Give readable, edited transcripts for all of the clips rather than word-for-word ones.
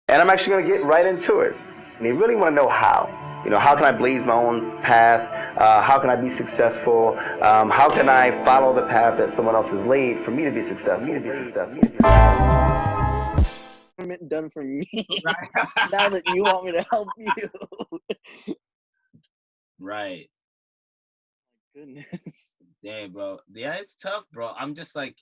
And I'm actually going to get right into it. And you really want to know how. How can I blaze my own path? How can I be successful? How can I follow the path that someone else has laid for me to be successful? Done for me. Now that you want me to help you. Right. Goodness. Dang, bro. Yeah, it's tough, bro. I'm just like,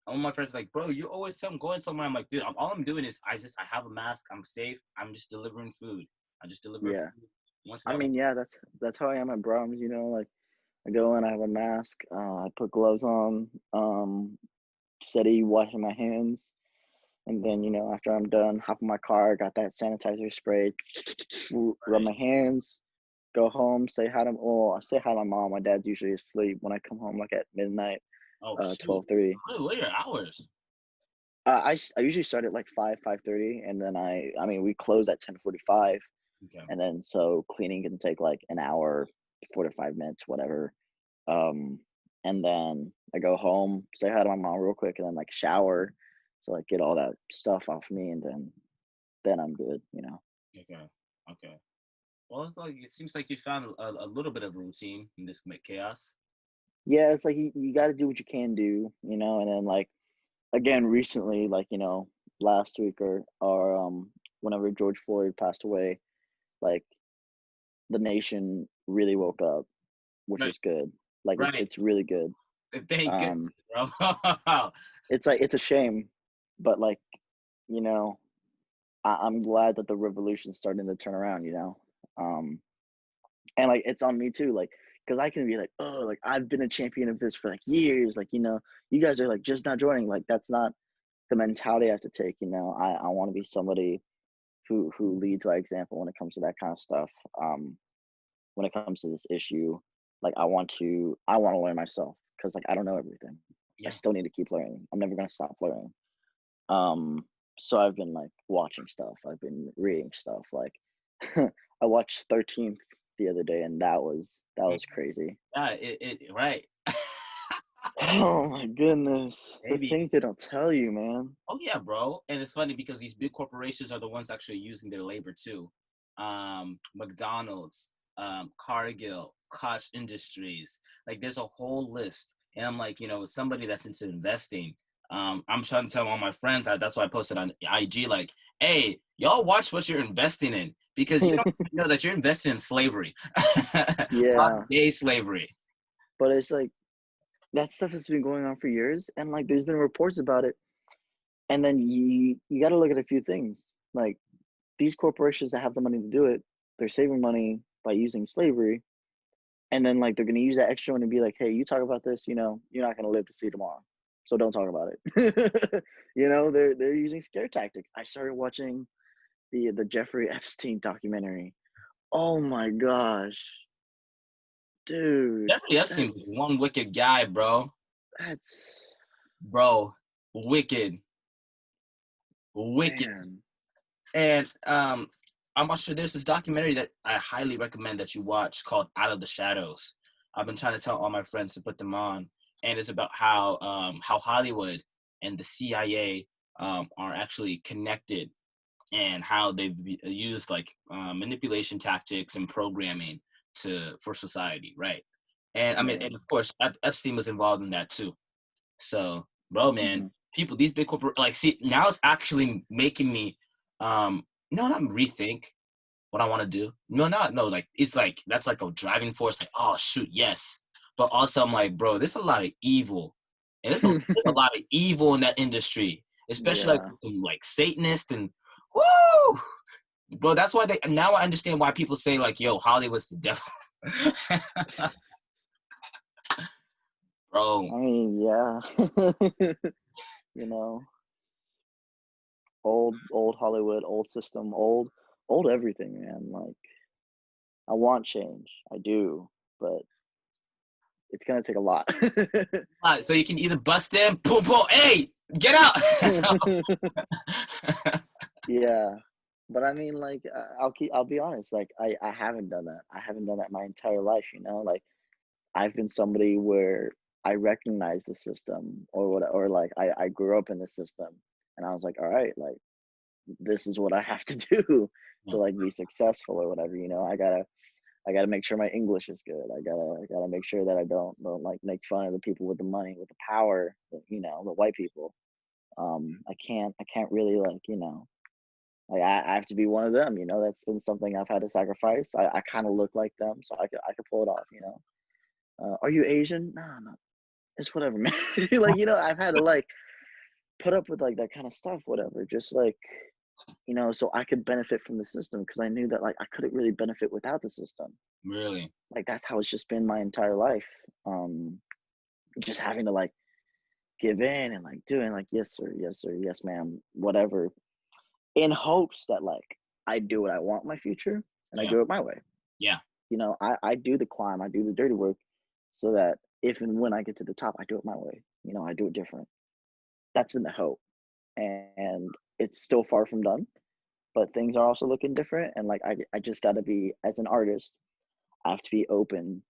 all my friends like, bro, you always tell them going somewhere. I'm like, dude, all I'm doing is I have a mask. I'm safe. I'm just delivering food. I just deliver Yeah. food. Once I that, mean, yeah, that's how I am at Brahms, like I go in, I have a mask, I put gloves on, steady washing my hands, and then, after I'm done, hop in my car, got that sanitizer spray, rub my hands, go home, say hi to, I say hi to my mom. My dad's usually asleep when I come home, like at midnight, oh shoot, 12:30. what are your hours? I usually start at like 5:30, and then I mean we close at 10:45, Okay. and then so cleaning can take like an hour, 45 minutes, whatever. And then I go home, say hi to my mom real quick, and then like shower, so like get all that stuff off me, and then I'm good. Okay. Okay. Well, it seems like you found a little bit of a routine in this chaos. Yeah, it's like you got to do what you can do, and then like again recently, like last week or whenever George Floyd passed away, like the nation really woke up, which Right. was good. Like Right. it's really good. Thank goodness, Um, bro. it's like it's a shame, but like you know, I'm glad that the revolution's starting to turn around. Um, and like it's on me too, like because I can be like, oh, like I've been a champion of this for like years, like you guys are like just not joining, like that's not the mentality I have to take. I want to be somebody who leads by example when it comes to that kind of stuff. When it comes to this issue, like I want to learn myself because like I don't know everything. I Yeah. still need to keep learning. I'm never gonna stop learning. Um, so I've been like watching stuff. I've been reading stuff. Like I watched 13th the other day, and that was crazy. Yeah. Right. Oh my goodness, the Maybe. things they don't tell you, man. Oh yeah, bro. And it's funny because these big corporations are the ones actually using their labor too. McDonald's, Cargill, Koch Industries. Like there's a whole list. And I'm like, somebody that's into investing. I'm trying to tell all my friends. That's why I posted on IG. Like, hey, y'all watch what you're investing in because you don't know that you're investing in slavery, Yeah, day slavery. but it's like that stuff has been going on for years, and like there's been reports about it. And then you got to look at a few things. Like these corporations that have the money to do it, they're saving money by using slavery, and then like they're going to use that extra money to be like, hey, you talk about this, you're not going to live to see tomorrow, so don't talk about it. They're using scare tactics. I started watching the Jeffrey Epstein documentary. Oh my gosh, dude, Jeffrey Epstein was that's one wicked guy, bro. that's Bro, wicked, wicked. man. And I'm not sure there's this documentary that I highly recommend that you watch called Out of the Shadows. I've been trying to tell all my friends to put them on, and it's about how Hollywood and the CIA are actually connected and how they've used like manipulation tactics and programming for society, right? And I mean, and Man. of course, Epstein was involved in that too. So, bro, man, Hmm. people, these big corporate, like, see, now it's actually making me, not rethink what I want to do. No, like, it's like, that's like a driving force, like, oh, shoot, yes. But also, I'm like, bro, there's a lot of evil. And there's a lot of evil in that industry, especially like, Yeah. like Satanists and, woo! Bro, that's why now I understand why people say, like, yo, Hollywood's the devil. Bro, I mean, yeah. you know, old Hollywood, old system, old everything, man. Like I want change. I do, but it's gonna take a lot. so you can either bust in, boom, boom, hey, get out. Yeah. But I mean, like, I'll be honest. Like, I haven't done that. I haven't done that my entire life. Like, I've been somebody where I recognize the system or what, or like I grew up in the system, and I was like, all right, like this is what I have to do Yeah. to like be successful or whatever. I gotta make sure my English is good. I gotta make sure that I don't like make fun of the people with the money, with the power, the white people. I can't really like, like I have to be one of them. That's been something I've had to sacrifice. I kind of look like them, so I could pull it off. Are you Asian? No, no, it's whatever, man. Like, I've had to like put up with like that kind of stuff, whatever, just like, so I could benefit from the system because I knew that like I couldn't really benefit without the system. Really? Like that's how it's just been my entire life. Just having to like give in and like doing like yes sir, yes sir, yes ma'am, whatever, in hopes that like I do what I want in my future and I Yeah. do it my way. Yeah. I do the climb, I do the dirty work so that if and when I get to the top, I do it my way. I do it different. That's been the hope. And it's still far from done, but things are also looking different. And like I just gotta be, as an artist, I have to be open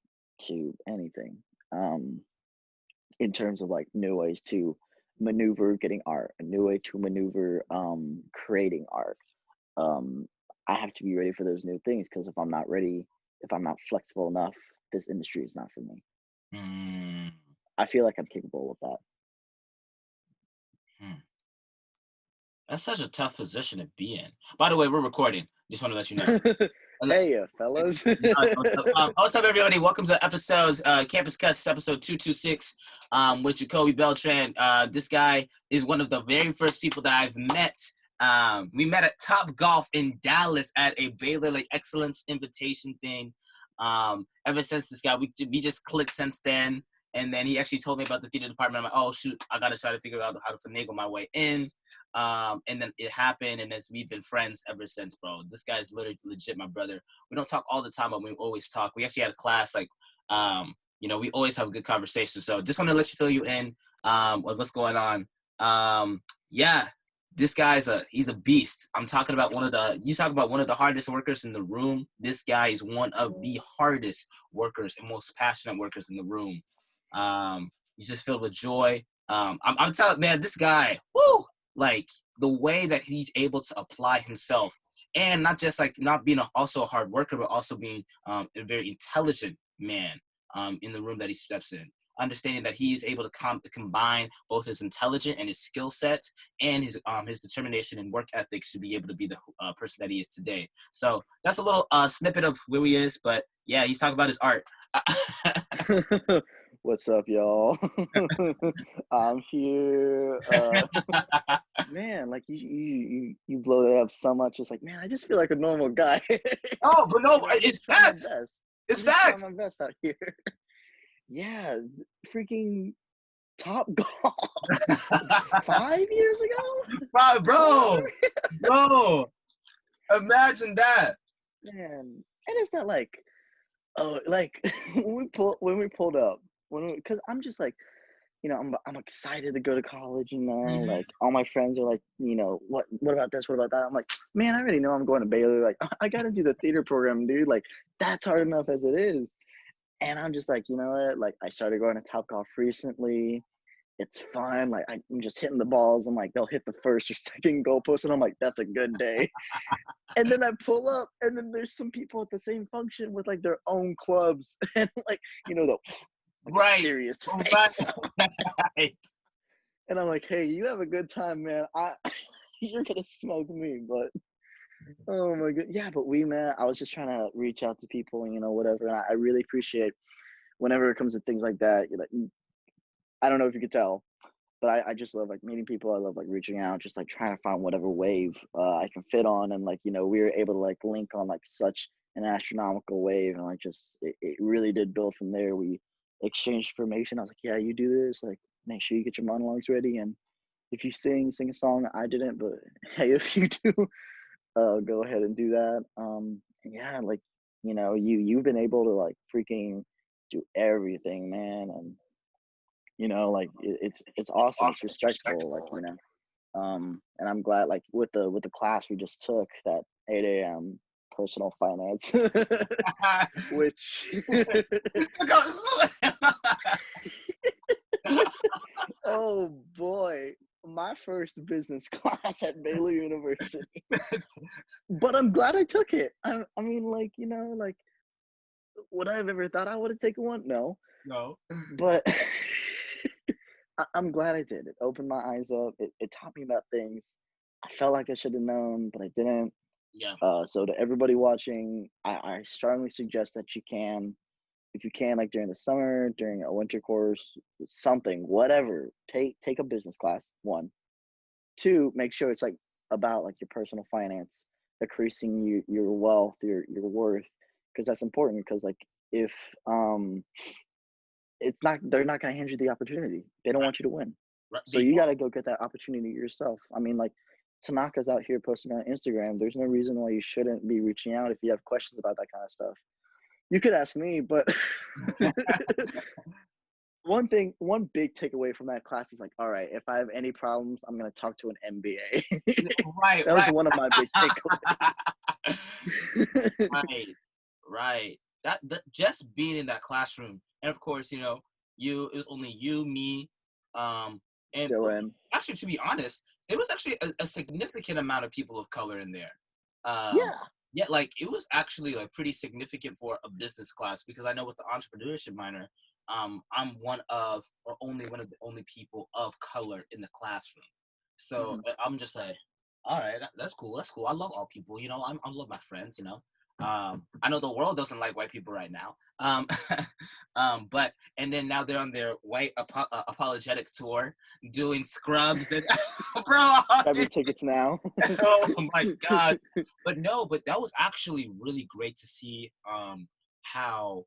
to anything. In terms of like new ways to maneuver getting art, a new way to maneuver creating art. um I have to be ready for those new things because if I'm not ready, if I'm not flexible enough, this industry is not for me. Mm. I feel like I'm capable of that. Hmm. That's such a tough position to be in. By the way, we're recording. Just want to let you know. Hey, fellas. What's up, everybody? Welcome to episodes, Campus Cuts, episode 226, with Jacobe Beltran. This guy is one of the very first people that I've met. We met at Top Golf in Dallas at a Baylor like excellence invitation thing. Ever since this guy, we just clicked since then. And then he actually told me about the theater department. I'm like, oh shoot, I gotta try to figure out how to finagle my way in. And then it happened, and then we've been friends ever since, bro. This guy's literally legit my brother. We don't talk all the time, but we always talk. We actually had a class, like, we always have a good conversation. So just want to let you fill you in with what's going on. Yeah, this guy's he's a beast. I'm talking about you talk about one of the hardest workers in the room. This guy is one of the hardest workers and most passionate workers in the room. He's just filled with joy. I'm telling, man, this guy, woo, like the way that he's able to apply himself, and not just like not being also a hard worker, but also being a very intelligent man in the room that he steps in. Understanding that he is able to combine both his intelligence and his skill sets and his determination and work ethics to be able to be the person that he is today. So that's a little snippet of who he is, but yeah, he's talking about his art. What's up, y'all? I'm here. Man, like you blow that up so much. It's like, man, I just feel like a normal guy. Oh, but no, I it's just try my facts. best. It's I just facts. try my best out here. Yeah, freaking Top Golf 5 years ago, bro, imagine that. man. And it's not like, oh, like when we pulled up, because I'm just like, I'm excited to go to college, Mhm. like all my friends are like, what about this? What about that? I'm like, man, I already know I'm going to Baylor. Like, I got to do the theater program, dude. Like, that's hard enough as it is. And I'm just like, you know what? Like, I started going to Topgolf recently. It's fun. Like, I'm just hitting the balls. I'm like, they'll hit the first or second goalpost. And I'm like, that's a good day. And then I pull up, and then there's some people at the same function with like their own clubs. And like, the Right. serious Right. face. Right. And I'm like, hey, you have a good time, man. You're gonna smoke me, but oh my god, yeah. But man, I was just trying to reach out to people, whatever. And I really appreciate whenever it comes to things like that. I don't know if you could tell, but I just love like meeting people. I love like reaching out, just like trying to find whatever wave I can fit on. And like, we were able to like link on like such an astronomical wave, and like just it really did build from there. We exchanged information. I was like, yeah, you do this, like make sure you get your monologues ready, and if you sing a song. I didn't, but hey, if you do, go ahead and do that. Yeah, like, you've been able to like freaking do everything, man. And like it's awesome. It's respectful, like, and I'm glad, like, with the class we just took, that 8 a.m. personal finance, which oh boy, my first business class at Baylor University. But I'm glad I took it. I mean, like, you know, like, would I have ever thought I would have taken one? No. No. But I'm glad I did. It opened my eyes up. It taught me about things I felt like I should have known, but I didn't. Yeah. So to everybody watching, I strongly suggest that you can, if you can, like during the summer, during a winter course, something, whatever, take a business class. One, two, make sure it's like about like your personal finance, increasing your wealth, your worth, because that's important. Because like if it's not, they're not going to hand you the opportunity. They don't Right. want you to win. Right. So you got to go get that opportunity yourself. I mean, like Tanaka's out here posting on Instagram. There's no reason why you shouldn't be reaching out if you have questions about that kind of stuff. You could ask me, but one big takeaway from that class is like, all right, if I have any problems, I'm going to talk to an MBA. Right. That was one of my big takeaways. Right. That just being in that classroom, and of course, you know, it was only you, me, and Dylan. actually, to be honest, there was actually a significant amount of people of color in there. Yeah. Yeah, like it was actually like pretty significant for a business class, because I know with the entrepreneurship minor, I'm one of the only people of color in the classroom. So I'm just like, all right, that's cool. That's cool. I love all people. You know, I love my friends. You know, I know the world doesn't like white people right now. But and then now they're on their white apologetic tour, doing scrubs and bro, Grab your tickets now. oh my god. But that was actually really great to see how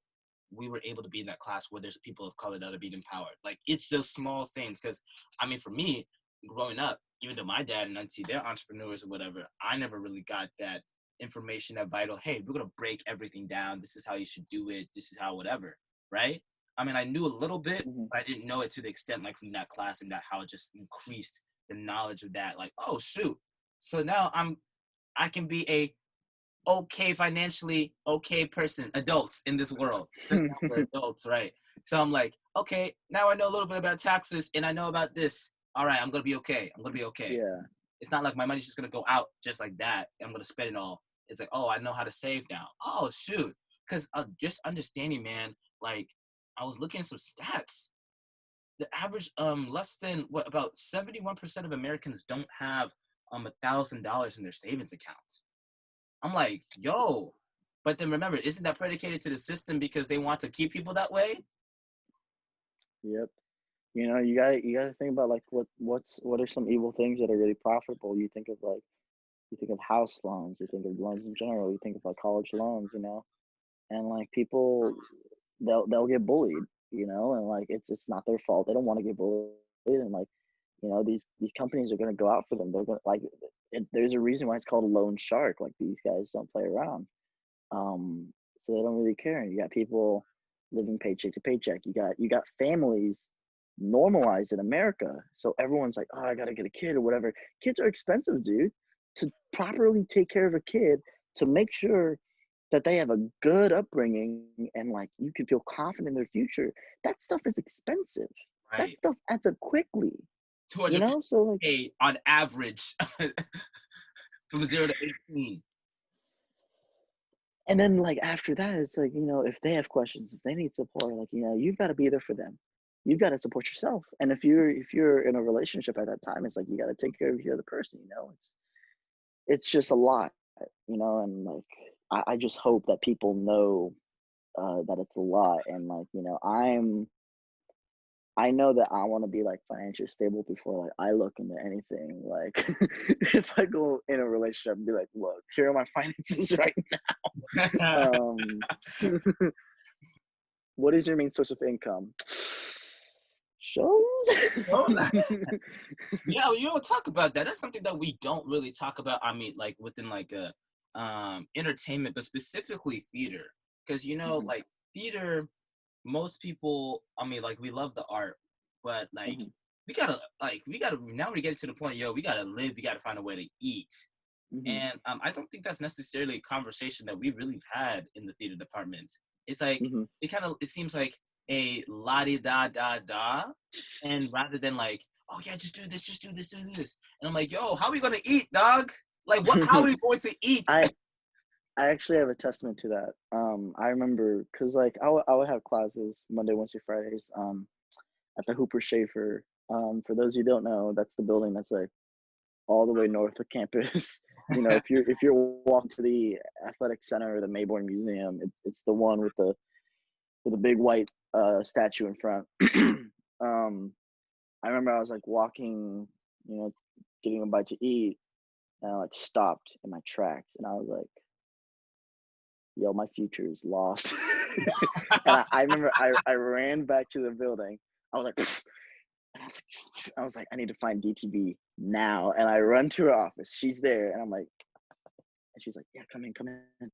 we were able to be in that class where there's people of color that are being empowered. Like it's those small things, because I mean for me growing up, even though my dad and auntie, they're entrepreneurs or whatever, I never really got that information, that vital, hey, we're gonna break everything down, this is how you should do it, this is how whatever, right? I mean I knew a little bit, but I didn't know it to the extent like from that class, and that how it just increased the knowledge of that. Like, oh shoot, so now I can be a okay, financially okay person, adults in this world, since now we're adults, right? So I'm like, okay, now I know a little bit about taxes and I know about this. All right, I'm gonna be okay. Yeah. It's not like my money's just gonna go out just like that and I'm gonna spend it all. It's like, oh, I know how to save now. Oh shoot, because just understanding, man. Like I was looking at some stats. The average, less than about 71% of Americans don't have $1,000 in their savings accounts. I'm like, yo, but then remember, isn't that predicated to the system because they want to keep people that way? Yep. You know, you gotta think about like what are some evil things that are really profitable. You think of house loans, you think of loans in general, you think of like college loans, you know, and like people they'll get bullied, you know, and like it's not their fault. They don't want to get bullied, and like, you know, these companies are gonna go out for them. They're gonna like there's a reason why it's called a loan shark. Like these guys don't play around. So they don't really care. And you got people living paycheck to paycheck. You got families normalized in America. So everyone's like, oh, I gotta get a kid or whatever. Kids are expensive, dude. To properly take care of a kid, to make sure that they have a good upbringing and like you can feel confident in their future, that stuff is expensive. That Right. stuff adds up quickly. You 250K know, so like on average from 0 to 18. and then like after that, it's like, you know, if they have questions, if they need support, like, you know, you've got to be there for them. You've got to support yourself. And if you're in a relationship at that time, it's like you got to take care of the other person, you know. It's just a lot, you know, and like I just hope that people know that it's a lot. And like, you know, I know that I want to be like financially stable before like I look into anything. Like if I go in a relationship and be like, look, here are my finances right now. What is your main source of income? Shows. Yeah, you don't talk about that. That's something that we don't really talk about. I mean, like within like a entertainment, but specifically theater, because you know, like theater, most people. I mean, like we love the art, but like we gotta now we get to the point, yo, we gotta live. We gotta find a way to eat, and I don't think that's necessarily a conversation that we really had in the theater department. It's like it seems like a la di da da da, and rather than like, oh yeah, just do this, do this. And I'm like, yo, how are we gonna eat, dog? Like, what? How are we going to eat? I actually have a testament to that. I remember because like I would have classes Monday, Wednesday, Fridays. At the Hooper Schaefer. For those who don't know, that's the building that's like all the way north of campus. If you're walking to the athletic center or the Mayborn Museum, it's the one with the big white statue in front. I remember I was like walking, getting a bite to eat, and I like stopped in my tracks, and I was like, "Yo, my future is lost." And I remember I ran back to the building. I was like, and I was like, I need to find DTV now. And I run to her office. She's there, and I'm like, and she's like, yeah, come in. And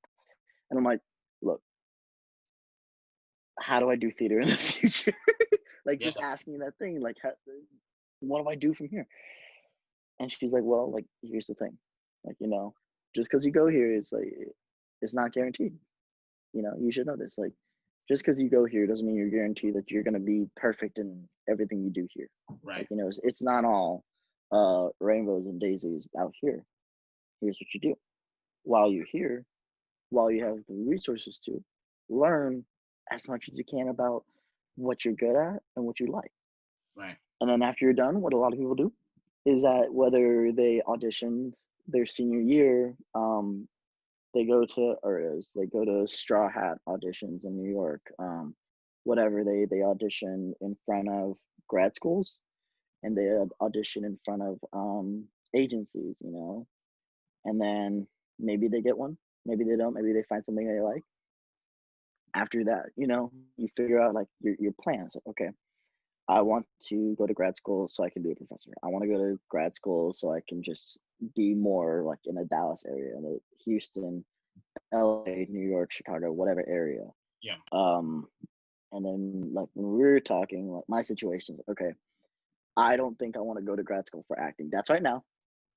I'm like, look, how do I do theater in the future? Like, Yeah, just asking that thing, like, what do I do from here? And she's like, well, like, here's the thing, like, just because you go here, it's like, it's not guaranteed. You should know this. Like, just because you go here doesn't mean you're guaranteed that you're gonna be perfect in everything you do here. right, Like, it's not all rainbows and daisies out here. Here's what you do while you're here, while you have the resources to learn as much as you can about what you're good at and what you like. right. And then after you're done, what a lot of people do is that whether they auditioned their senior year, they go to Straw Hat auditions in New York, whatever they audition in front of grad schools, and they audition in front of agencies, and then maybe they get one, maybe they don't, maybe they find something they like. After that, you figure out like your plans. Like, okay, I want to go to grad school so I can be a professor. I want to go to grad school so I can just be more like in the Dallas area, in the Houston, LA, New York, Chicago, whatever area. Yeah, And then like when we were talking, like my situation is okay, I don't think I want to go to grad school for acting. That's right now.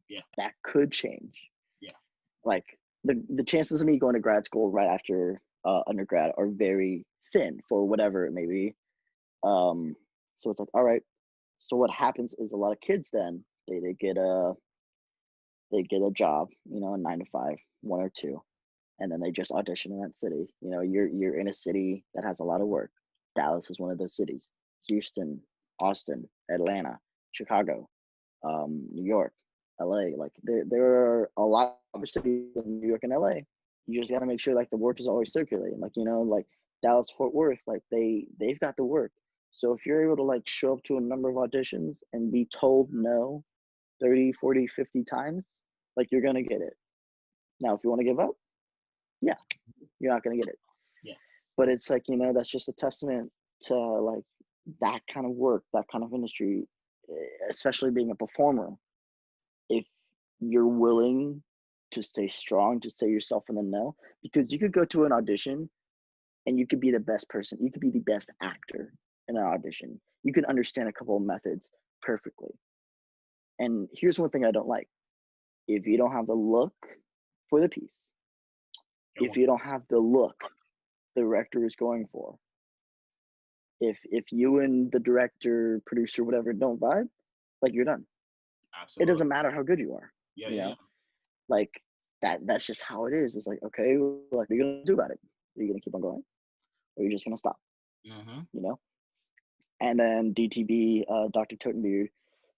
yeah, That could change. yeah, Like the chances of me going to grad school right after undergrad are very thin for whatever it may be. So it's like, all right. So what happens is a lot of kids then they get a job, a 9 to 5, 1 or 2, and then they just audition in that city. You're in a city that has a lot of work. Dallas is one of those cities. Houston, Austin, Atlanta, Chicago, New York, LA. Like there are a lot of cities in New York and LA. You just got to make sure like the work is always circulating. Like like Dallas, Fort Worth, like they've got the work. So if you're able to like show up to a number of auditions and be told no 30, 40, 50 times, like you're gonna get it. Now, if you want to give up, yeah, you're not gonna get it. yeah, But it's like, that's just a testament to like that kind of work, that kind of industry, especially being a performer. If you're willing to stay strong, to say yourself in the no, because you could go to an audition and you could be the best person, you could be the best actor in an audition. You could understand a couple of methods perfectly. And here's one thing I don't like. If you don't have the look for the piece, if you don't have the look the director is going for, if you and the director, producer, whatever don't vibe, like you're done. It absolutely. doesn't matter how good you are. Yeah, You yeah, know, like that's just how it is. It's like, okay, like what are you gonna do about it? Are you gonna keep on going, or are you just gonna stop? yeah. Mm-hmm. You know. And then DTB, Dr. Totenbeer,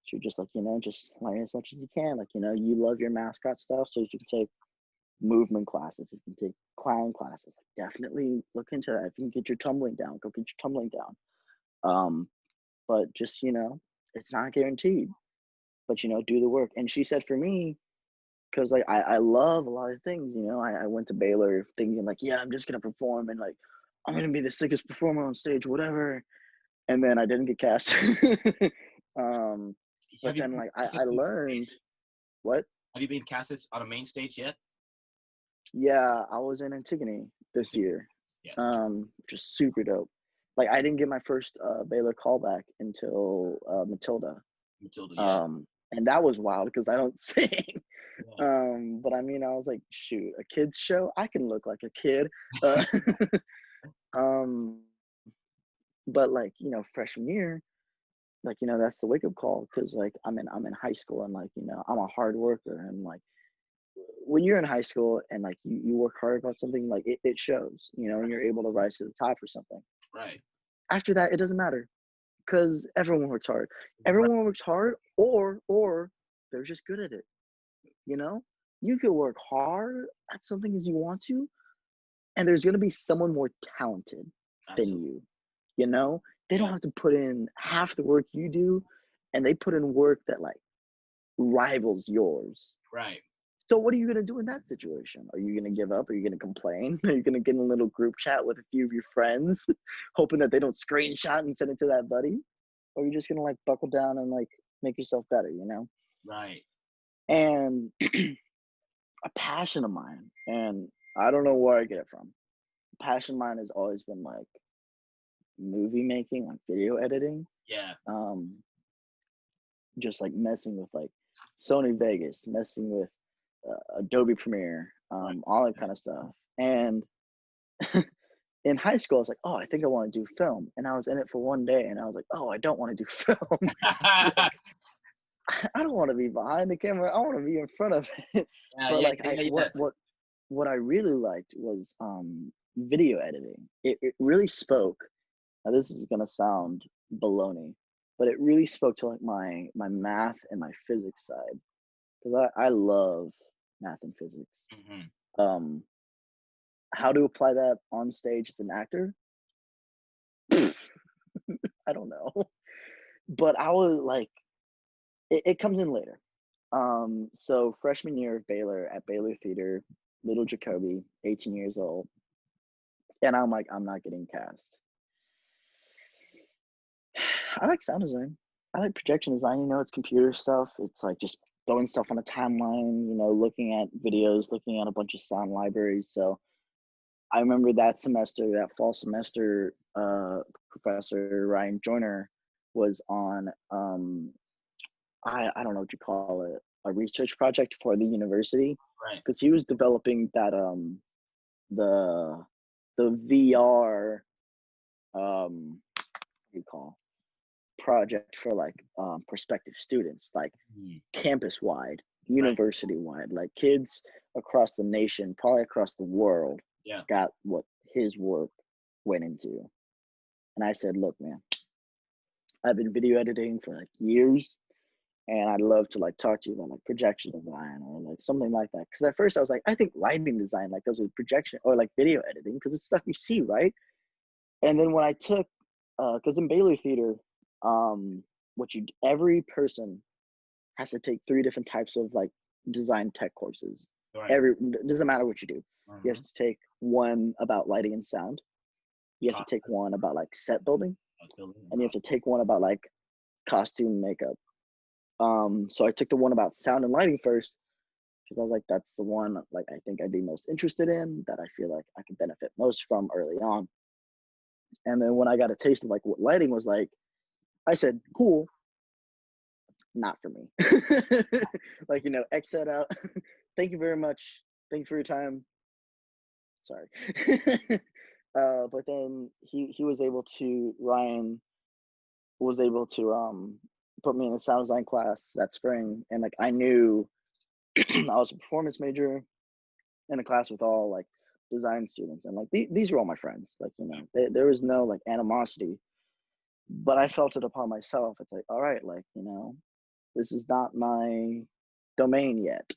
she just like just learn as much as you can. Like you love your mascot stuff, so if you can take movement classes, if you can take clown classes, like definitely look into that. If you can get your tumbling down, go get your tumbling down. But just it's not guaranteed. But do the work. And she said for me, because like I love a lot of things. I went to Baylor thinking like, yeah, I'm just gonna perform and like I'm gonna be the sickest performer on stage, whatever. And then I didn't get cast. But Have you then been like casted I on the main learned stage? what? Have you been casted on a main stage yet? Yeah, I was in Antigone this It's a- year. Yes, Just super dope. Like I didn't get my first Baylor callback until Matilda. Matilda. Yeah, And that was wild because I don't sing. yeah, But I mean, I was like, shoot, a kids show, I can look like a kid. Uh, um, but like freshman year, like, you know, that's the wake up call, because like I'm in high school, and like, you know, I'm a hard worker, and like when you're in high school and like you work hard about something, like it shows, you know, and you're able to rise to the top or something. Right. After that, it doesn't matter, because everyone works hard. Right. Everyone works hard, or they're just good at it. You know, you could work hard at something as you want to, and there's gonna be someone more talented than Absolutely. you. You know, they don't Yeah. have to put in half the work you do, and they put in work that like rivals yours. Right. So what are you gonna do in that situation? Are you gonna give up? Are you gonna complain? Are you gonna get in a little group chat with a few of your friends, hoping that they don't screenshot and send it to that buddy? Or are you just gonna like buckle down and like make yourself better, you know? Right. And a passion of mine, and I don't know where I get it from. Passion of mine has always been like movie making, like video editing. Yeah. Um, just like messing with like Sony Vegas, messing with Adobe Premiere, Right. all that kind of stuff. And in high school, I was like, oh, I think I want to do film. And I was in it for one day, and I was like, oh, I don't want to do film. Like, I don't want to be behind the camera. I want to be in front of it. Yeah. But Yeah. like, Yeah. what I really liked was video editing. It really spoke. Now this is gonna sound baloney, but it really spoke to like my math and my physics side, because I love math and physics. Mm-hmm. Um, how to apply that on stage as an actor? I don't know. But I was like, it comes in later. So freshman year of Baylor at Baylor Theater, little Jacobe, 18 years old, and I'm like, I'm not getting cast. I like sound design. I like projection design. You know, it's computer stuff. It's like just throwing stuff on a timeline, you know, looking at videos, looking at a bunch of sound libraries. So I remember that semester, that fall semester, Professor Ryan Joyner was on, I don't know what you call it, a research project for the university, Right. because he was developing that, the VR, what do you call project for like prospective students, like Mm. campus wide, Right. university wide, like kids across the nation, probably across the world, Yeah. got what his work went into. And I said, look, man, I've been video editing for like years, and I'd love to like talk to you about like projection design or like something like that. Because at first I was like, I think lighting design like goes with projection or like video editing, because it's stuff you see, right? And then when I took, because in Baylor Theater, every person has to take 3 different types of like design tech courses. Right. It doesn't matter what you do. You have Mm-hmm. to take one about lighting and sound. You have to take one about like set building, and you have to take one about like costume and makeup. So I took the one about sound and lighting first, because I was like, that's the one like I think I'd be most interested in, that I feel like I could benefit most from early on. And then when I got a taste of like what lighting was like, I said, cool, not for me. Like, you know, X that out. Thank you very much. Thank you for your time. Sorry. But then he was able to, Ryan was able to put me in the sound design class that spring, and like I knew I was a performance major in a class with all like design students, and like these were all my friends. Like, you know, there was no like animosity, but I felt it upon myself. It's like, all right, like, you know, this is not my domain yet.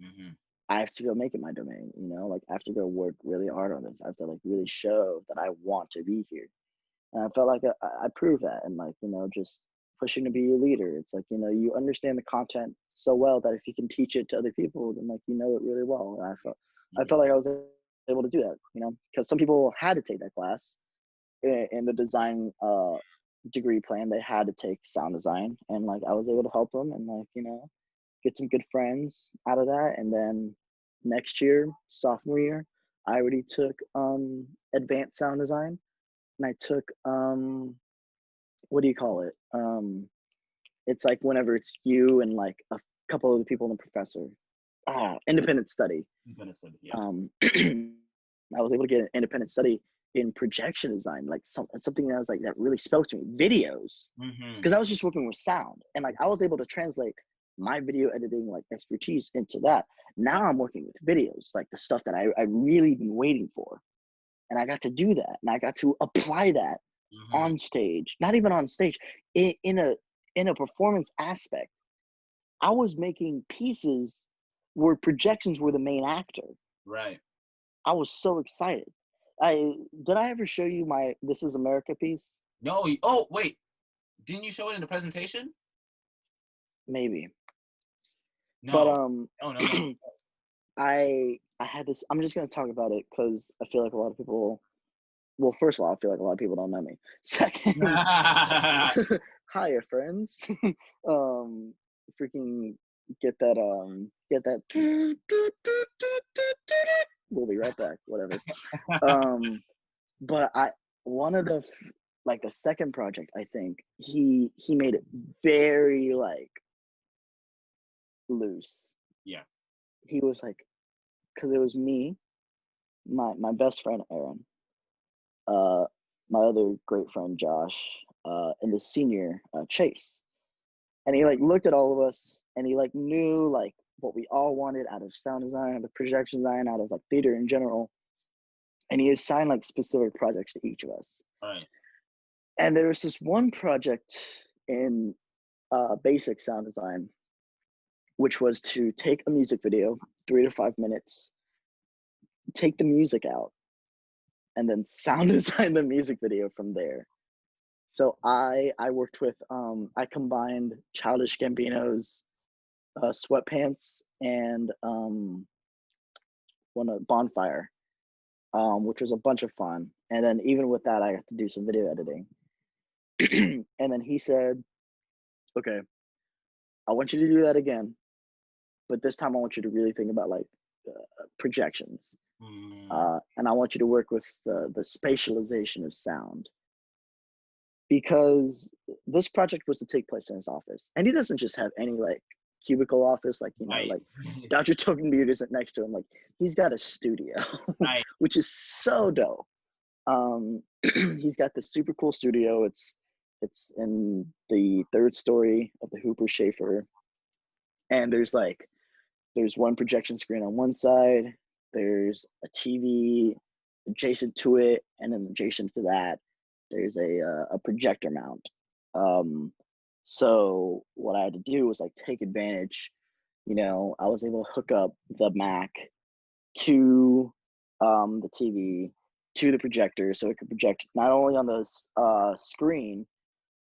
Mm-hmm. I have to go make it my domain, you know, like I have to go work really hard on this. I have to like really show that I want to be here. And I felt like I proved that, and like, you know, just pushing to be a leader. It's like, you know, you understand the content so well that if you can teach it to other people, then like, you know it really well. And I felt like I was able to do that, you know, because some people had to take that class in the design degree plan. They had to take sound design, and like I was able to help them, and like, you know, get some good friends out of that. And then next year, sophomore year, I already took advanced sound design, and I took what do you call it? It's like whenever it's you and like a couple of the people and the professor. Yeah. Independent study. Yeah. I was able to get an independent study in projection design, like something that was like that really spoke to me. Videos, Mm-hmm. because I was just working with sound, and like I was able to translate my video editing like expertise into that. Now I'm working with videos, like the stuff that I really been waiting for, and I got to do that, and I got to apply that Mm-hmm. on stage. Not even on stage, in a performance aspect. I was making pieces where projections were the main actor. Right. I was so excited. Did I ever show you my "This Is America" piece? No. Oh, wait. Didn't you show it in the presentation? Maybe, but No. Oh, no. I had this. I'm just gonna talk about it because I feel like a lot of people. Well, first of all, I feel like a lot of people don't know me. Second, hiya friends. um, freaking get that. We'll be right back. Whatever. But one of the like the second project, I think he made it very like loose. Yeah. He was like, because it was me, my best friend Aaron, uh, my other great friend Josh, and the senior Chase, and he like looked at all of us, and he like knew like what we all wanted out of sound design, out of projection design, out of like theater in general, and he assigned like specific projects to each of us. Right. And there was this one project in basic sound design, which was to take a music video, 3 to 5 minutes, take the music out, and then sound design the music video from there. So I worked with I combined Childish Gambino's Sweatpants and one Bonfire, which was a bunch of fun. And then even with that, I got to do some video editing. And then he said, "Okay, I want you to do that again, but this time I want you to really think about like projections, and I want you to work with the spatialization of sound, because this project was to take place in his office, and he doesn't just have any like cubicle office, like Right. like Dr. Token Beard isn't next to him, like he's got a studio, Right. which is so dope. He's got this super cool studio. It's in the third story of the Hooper Schaefer, and there's one projection screen on one side, there's a TV adjacent to it, and then adjacent to that, there's a projector mount. So what I had to do was like take advantage. I was able to hook up the Mac to the TV to the projector, so it could project not only on the screen,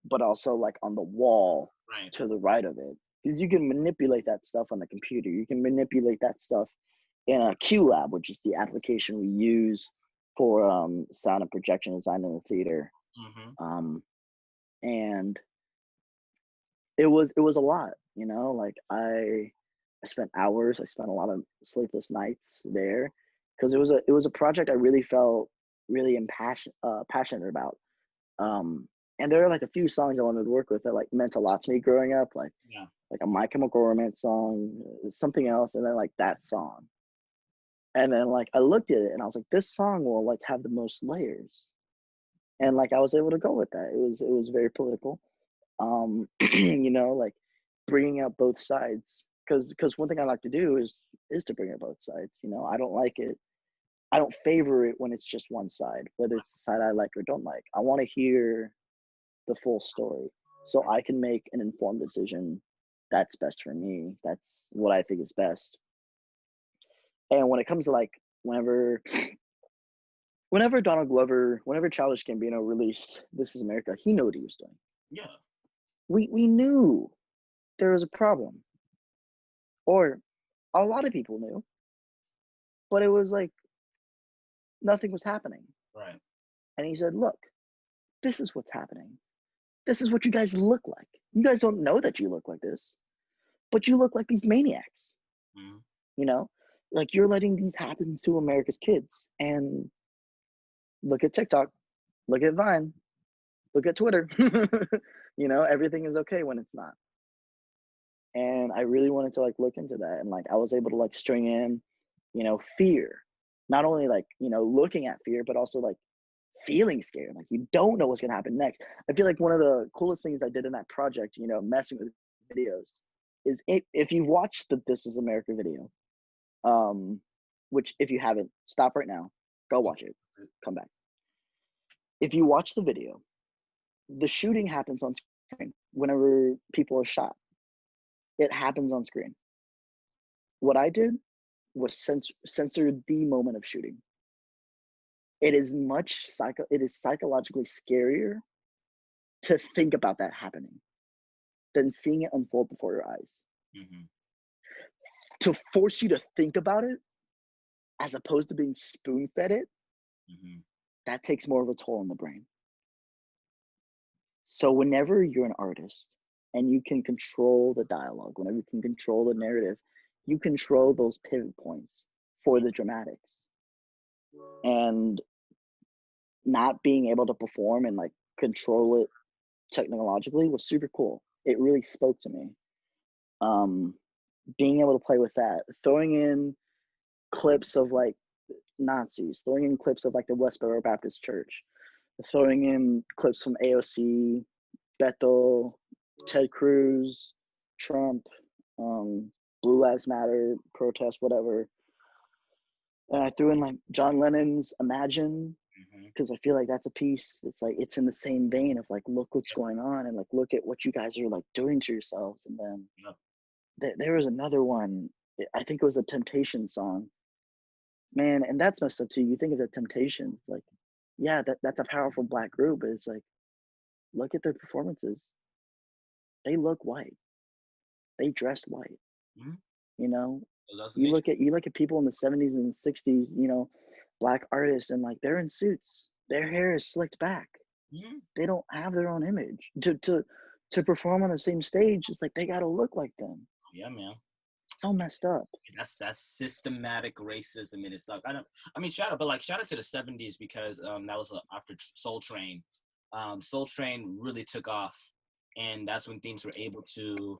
but also like on the wall Right. to the right of it. Because you can manipulate that stuff on the computer. You can manipulate that stuff in a QLab, which is the application we use for sound and projection design in the theater. Mm-hmm. And it was a lot, like I spent hours, I spent a lot of sleepless nights there, because it was a project I really felt really passionate about. And there are like a few songs I wanted to work with that like meant a lot to me growing up, like Yeah. like a My Chemical Romance song, something else, and then like that song. And then like I looked at it and I was like, this song will like have the most layers. And like I was able to go with that. It was very political. Like bringing out both sides, because one thing I like to do is to bring out both sides. I don't like it. I don't favor it when it's just one side, whether it's the side I like or don't like. I want to hear the full story so I can make an informed decision that's best for me. That's what I think is best. And when it comes to like whenever Donald Glover, whenever Childish Gambino released This Is America, he knew what he was doing. Yeah. We knew there was a problem. Or a lot of people knew. But it was like nothing was happening. Right. And he said, look, this is what's happening. This is what you guys look like. You guys don't know that you look like this, but you look like these maniacs. Mm-hmm. Like you're letting these happen to America's kids. And look at TikTok, look at Vine, look at Twitter. Everything is okay when it's not. And I really wanted to like look into that, and like I was able to like string in, fear. Not only like, looking at fear, but also like feeling scared. Like you don't know what's gonna happen next. I feel like one of the coolest things I did in that project, messing with videos, is if you've watched the This Is America video, which if you haven't, stop right now, go watch it, come back. If you watch the video, the shooting happens on screen. Whenever people are shot, it happens on screen. What I did was censor the moment of shooting. It is psychologically scarier to think about that happening than seeing it unfold before your eyes. Mm-hmm. To force you to think about it as opposed to being spoon-fed it, Mm-hmm. that takes more of a toll on the brain. So whenever you're an artist and you can control the dialogue, whenever you can control the narrative, you control those pivot points for the dramatics. And not being able to perform and like control it technologically was super cool. It really spoke to me. Being able to play with that, throwing in clips of like Nazis, throwing in clips of like the Westboro Baptist Church, throwing in clips from AOC, Beto, Ted Cruz, Trump, Blue Lives Matter protest, whatever. And I threw in like John Lennon's Imagine, because I feel like that's a piece that's like, it's in the same vein of like, look what's going on and like, look at what you guys are like doing to yourselves. And then there was another one, I think it was a Temptation song. Man, and that's messed up too. You think of the Temptations, like, yeah, that's a powerful Black group, but it's like, look at their performances. They look white. They dressed white. Mm-hmm. You look at people in the 70s and 60s, Black artists, and like they're in suits. Their hair is slicked back. Mm-hmm. They don't have their own image. To perform on the same stage, it's like they gotta look like them. Yeah, man. So messed up. That's systematic racism in its like. Shout out to the 70s because that was after Soul Train. Soul Train really took off, and that's when things were able to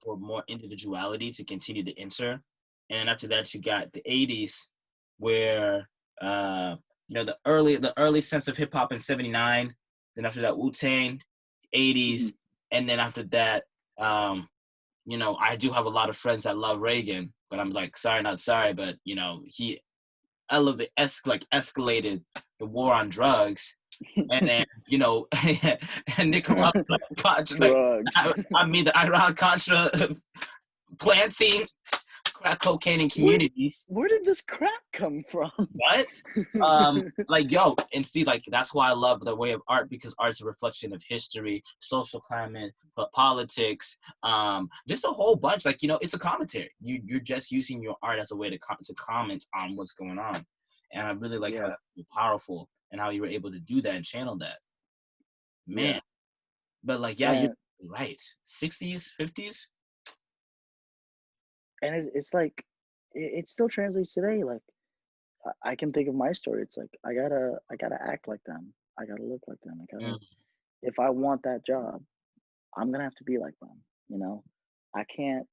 for more individuality to continue to enter. And after that, you got the 80s where the early sense of hip hop in 79. Then after that, Wu-Tang, 80s, and then after that, I do have a lot of friends that love Reagan, but I'm like, sorry, not sorry, but he escalated the war on drugs, and then and Nicaragua, the Iran Contra planting crack cocaine in communities. Where did this crack come from? What? And see, like, that's why I love the way of art, because art's a reflection of history, social climate, politics, just a whole bunch. Like, it's a commentary. You're just using your art as a way to comment on what's going on. And I really like how that's powerful and how you were able to do that and channel that. Man. Yeah. But like, you're right. 60s, 50s. And it's like, it still translates today. Like, I can think of my story. It's like, I gotta act like them. I gotta look like them. If I want that job, I'm gonna have to be like them. I can't.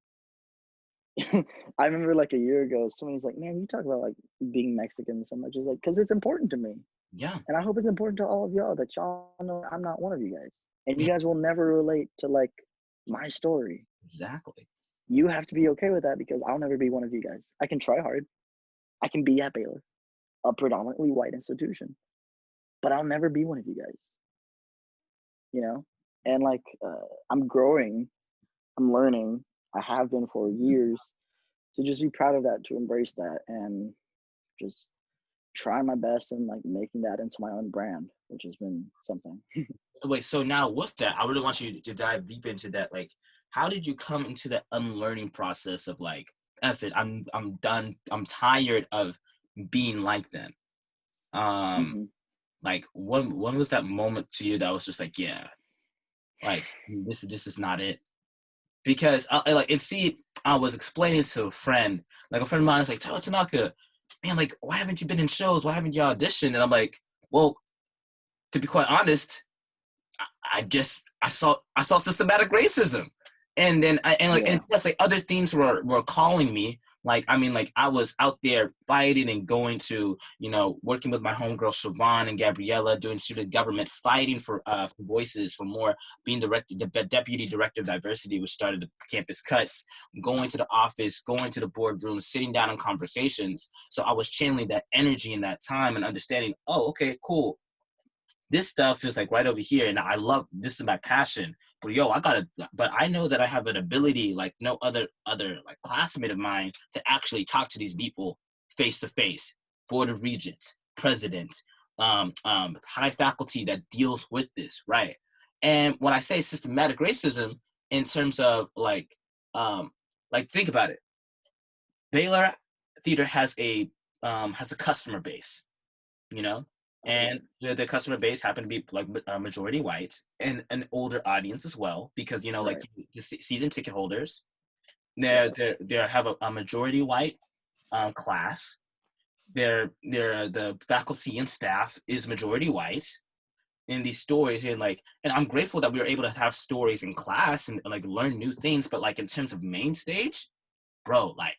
I remember like a year ago, somebody was like, man, you talk about like being Mexican so much. It's like, because it's important to me. Yeah. And I hope it's important to all of y'all that y'all know I'm not one of you guys. And you guys will never relate to like my story. Exactly. You have to be okay with that, because I'll never be one of you guys. I can try hard. I can be at Baylor, a predominantly white institution, but I'll never be one of you guys. And like, I'm growing, I'm learning. I have been for years, to just be proud of that, to embrace that, and just try my best and like making that into my own brand, which has been something. Wait, so now with that, I really want you to dive deep into that. Like, how did you come into that unlearning process of like, F it, I'm done, I'm tired of being like them? Like, when was that moment to you that was just like, yeah, like this is not it? Because I was explaining to a friend of mine was like, Tanaka, man, like, why haven't you been in shows? Why haven't you auditioned? And I'm like, well, to be quite honest, I saw systematic racism, and then and plus like other things were calling me, Like, I mean, like, I was out there fighting and going to, working with my homegirl Siobhan and Gabriella, doing student government, fighting for voices, for more, being the deputy director of diversity, which started the campus cuts, going to the office, going to the boardroom, sitting down in conversations. So I was channeling that energy in that time and understanding, oh, okay, cool. This stuff is like right over here, and I love, this is my passion. But but I know that I have an ability like no other like classmate of mine to actually talk to these people face to face. Board of Regents, president, high faculty that deals with this, right? And when I say systematic racism, in terms of like think about it, Baylor Theater has a customer base, you know, and the customer base happened to be like majority white and an older audience as well, because like Right. the season ticket holders, Yeah. they have a majority white class. The faculty and staff is majority white in these stories, and I'm grateful that we were able to have stories in class and like learn new things. But like in terms of main stage, bro, like,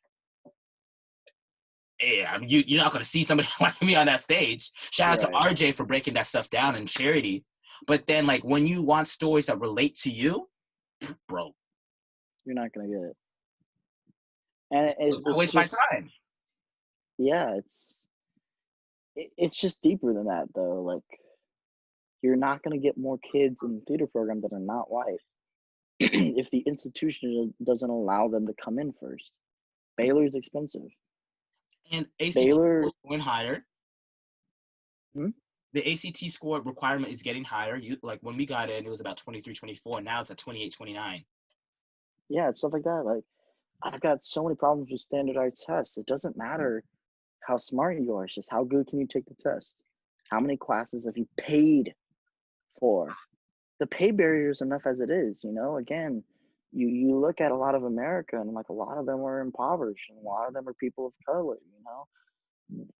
yeah, I mean, you're not gonna see somebody like me on that stage. Shout out to Right. RJ for breaking that stuff down in charity. But then, like, when you want stories that relate to you, bro, You're not gonna get it. And I it's waste my just, time. yeah, it's just deeper than that though. Like, you're not gonna get more kids in the theater program that are not white if the institution doesn't allow them to come in first. Baylor's expensive. And ACT Baylor, is going higher. hmm? The ACT score requirement is getting higher. Like when we got in, it was about 23, 24. Now it's at 28, 29. Yeah, it's stuff like that. Like, I've got so many problems with standardized tests. It doesn't matter how smart you are. It's just how good can you take the test? How many classes have you paid for? The pay barrier is enough as it is, Again, you look at a lot of America and like a lot of them are impoverished and a lot of them are people of color.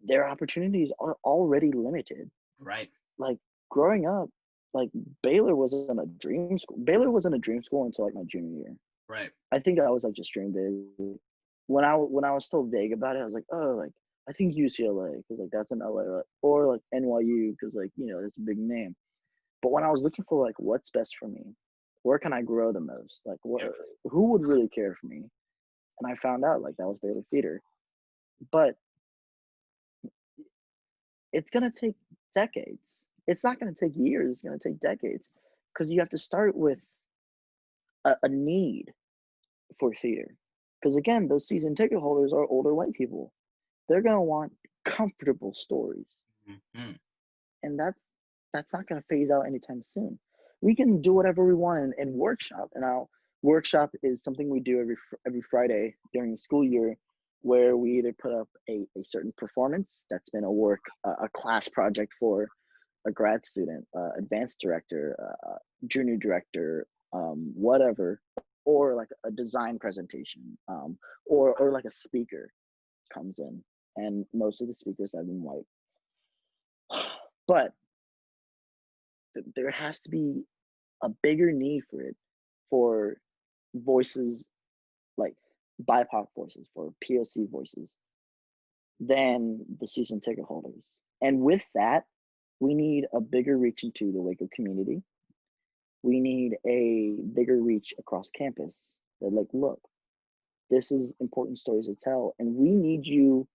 Their opportunities are already limited. Right. Like growing up, like Baylor wasn't a dream school. Baylor wasn't a dream school until like my junior year. Right. I think I was like just dream big. When I was still vague about it, I was like, oh, like I think UCLA because like that's in LA, or like NYU because like it's a big name. But when I was looking for like what's best for me, where can I grow the most, like Yep. who would really care for me, and I found out like that was Baylor Theater. But it's gonna take decades. It's not gonna take years. It's gonna take decades because you have to start with a need for theater. Because again, those season ticket holders are older white people. They're gonna want comfortable stories, Mm-hmm. and that's not gonna phase out anytime soon. We can do whatever we want and workshop. And our workshop is something we do every Friday during the school year, where we either put up a certain performance that's been a class project for a grad student, advanced director, junior director, whatever, or like a design presentation, or like a speaker comes in, and most of the speakers have been white. But there has to be a bigger need for voices, like BIPOC voices, for POC voices, than the season ticket holders. And with that, we need a bigger reach into the Waco community. We need a bigger reach across campus that, like, look, this is important stories to tell, and we need you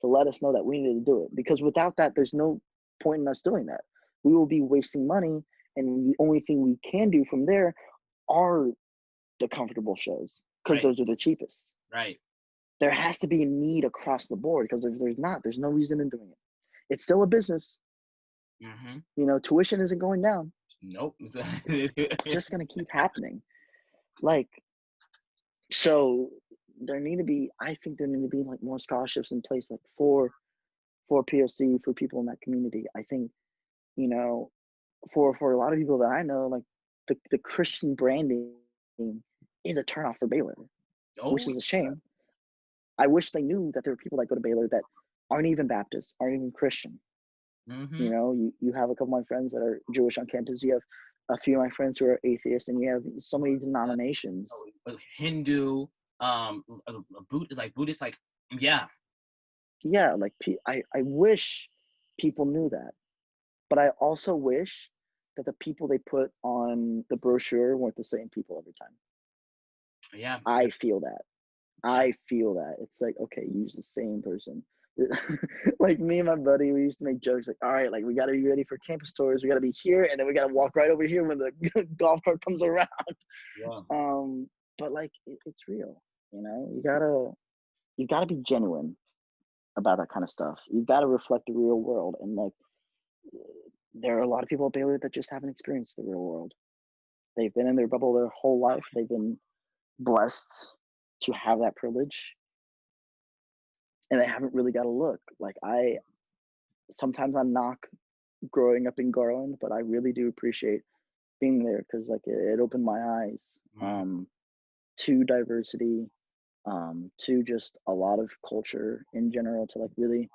to let us know that we need to do it. Because without that, there's no point in us doing that. We will be wasting money, and the only thing we can do from there are the comfortable shows, because Right. those are the cheapest. Right. There has to be a need across the board, because if there's not, there's no reason in doing it. It's still a business. Mm-hmm. Tuition isn't going down. Nope. It's just going to keep happening. Like, so I think there need to be like more scholarships in place, like for POC, for people in that community. I think, for a lot of people that I know, like the Christian branding is a turnoff for Baylor, which Oh, is a shame. I wish they knew that there are people that go to Baylor that aren't even Baptist, aren't even Christian. mm-hmm. You have a couple of my friends that are Jewish on campus. You have a few of my friends who are atheists, and you have so many denominations. Hindu, Buddhist, like Yeah. Yeah, like I wish people knew that, but I also wish that the people they put on the brochure weren't the same people every time. Yeah. I feel that. Yeah. I feel that. It's like, okay, use the same person. Like me and my buddy, we used to make jokes like, all right, like we got to be ready for campus tours. We got to be here, and then we got to walk right over here when the golf cart comes around. Yeah. Um, but like, it's real. You gotta be genuine about that kind of stuff. You've got to reflect the real world, and like, there are a lot of people at Baylor that just haven't experienced the real world. They've been in their bubble their whole life. They've been blessed to have that privilege, and they haven't really got to look. Like I sometimes I knock growing up in Garland, but I really do appreciate being there because like it opened my eyes Mm. to diversity, to just a lot of culture in general, to like really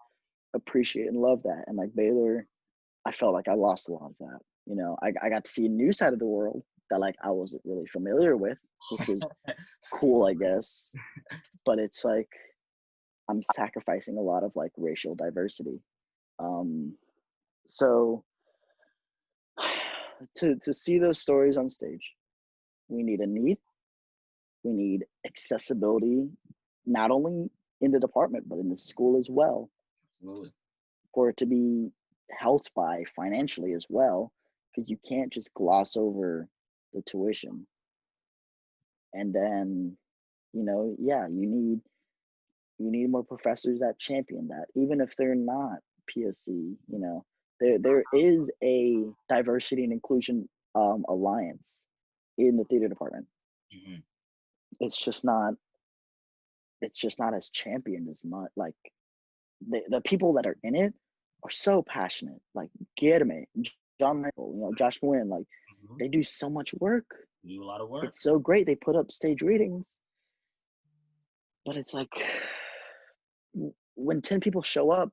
appreciate and love that. And like Baylor, I felt like I lost a lot of that. I got to see a new side of the world that like I wasn't really familiar with, which was cool, I guess. But it's like I'm sacrificing a lot of like racial diversity. Um, so to see those stories on stage, we need a need, we need accessibility, not only in the department but in the school as well, Absolutely. for it to be helped by financially as well, because you can't just gloss over the tuition. And then, yeah, you need more professors that champion that, even if they're not POC. There is a diversity and inclusion alliance in the theater department. Hmm. It's just not. It's just not as championed as much. Like the people that are in it are so passionate. Like Guillermo, John Michael, Josh Nguyen, like Hmm. they do so much work. Do a lot of work. It's so great. They put up stage readings, but it's like when 10 people show up,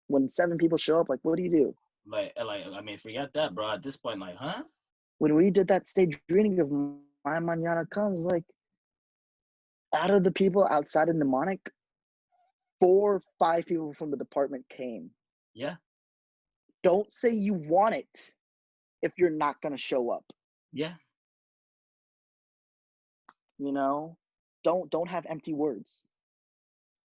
when 7 people show up, like what do you do? Like I mean, forget that, bro. At this point, like, huh? When we did that stage reading of My Mañana Comes, like out of the people outside of mnemonic, 4 or 5 people from the department came. Yeah. Don't say you want it if you're not going to show up. Yeah. you know don't have empty words.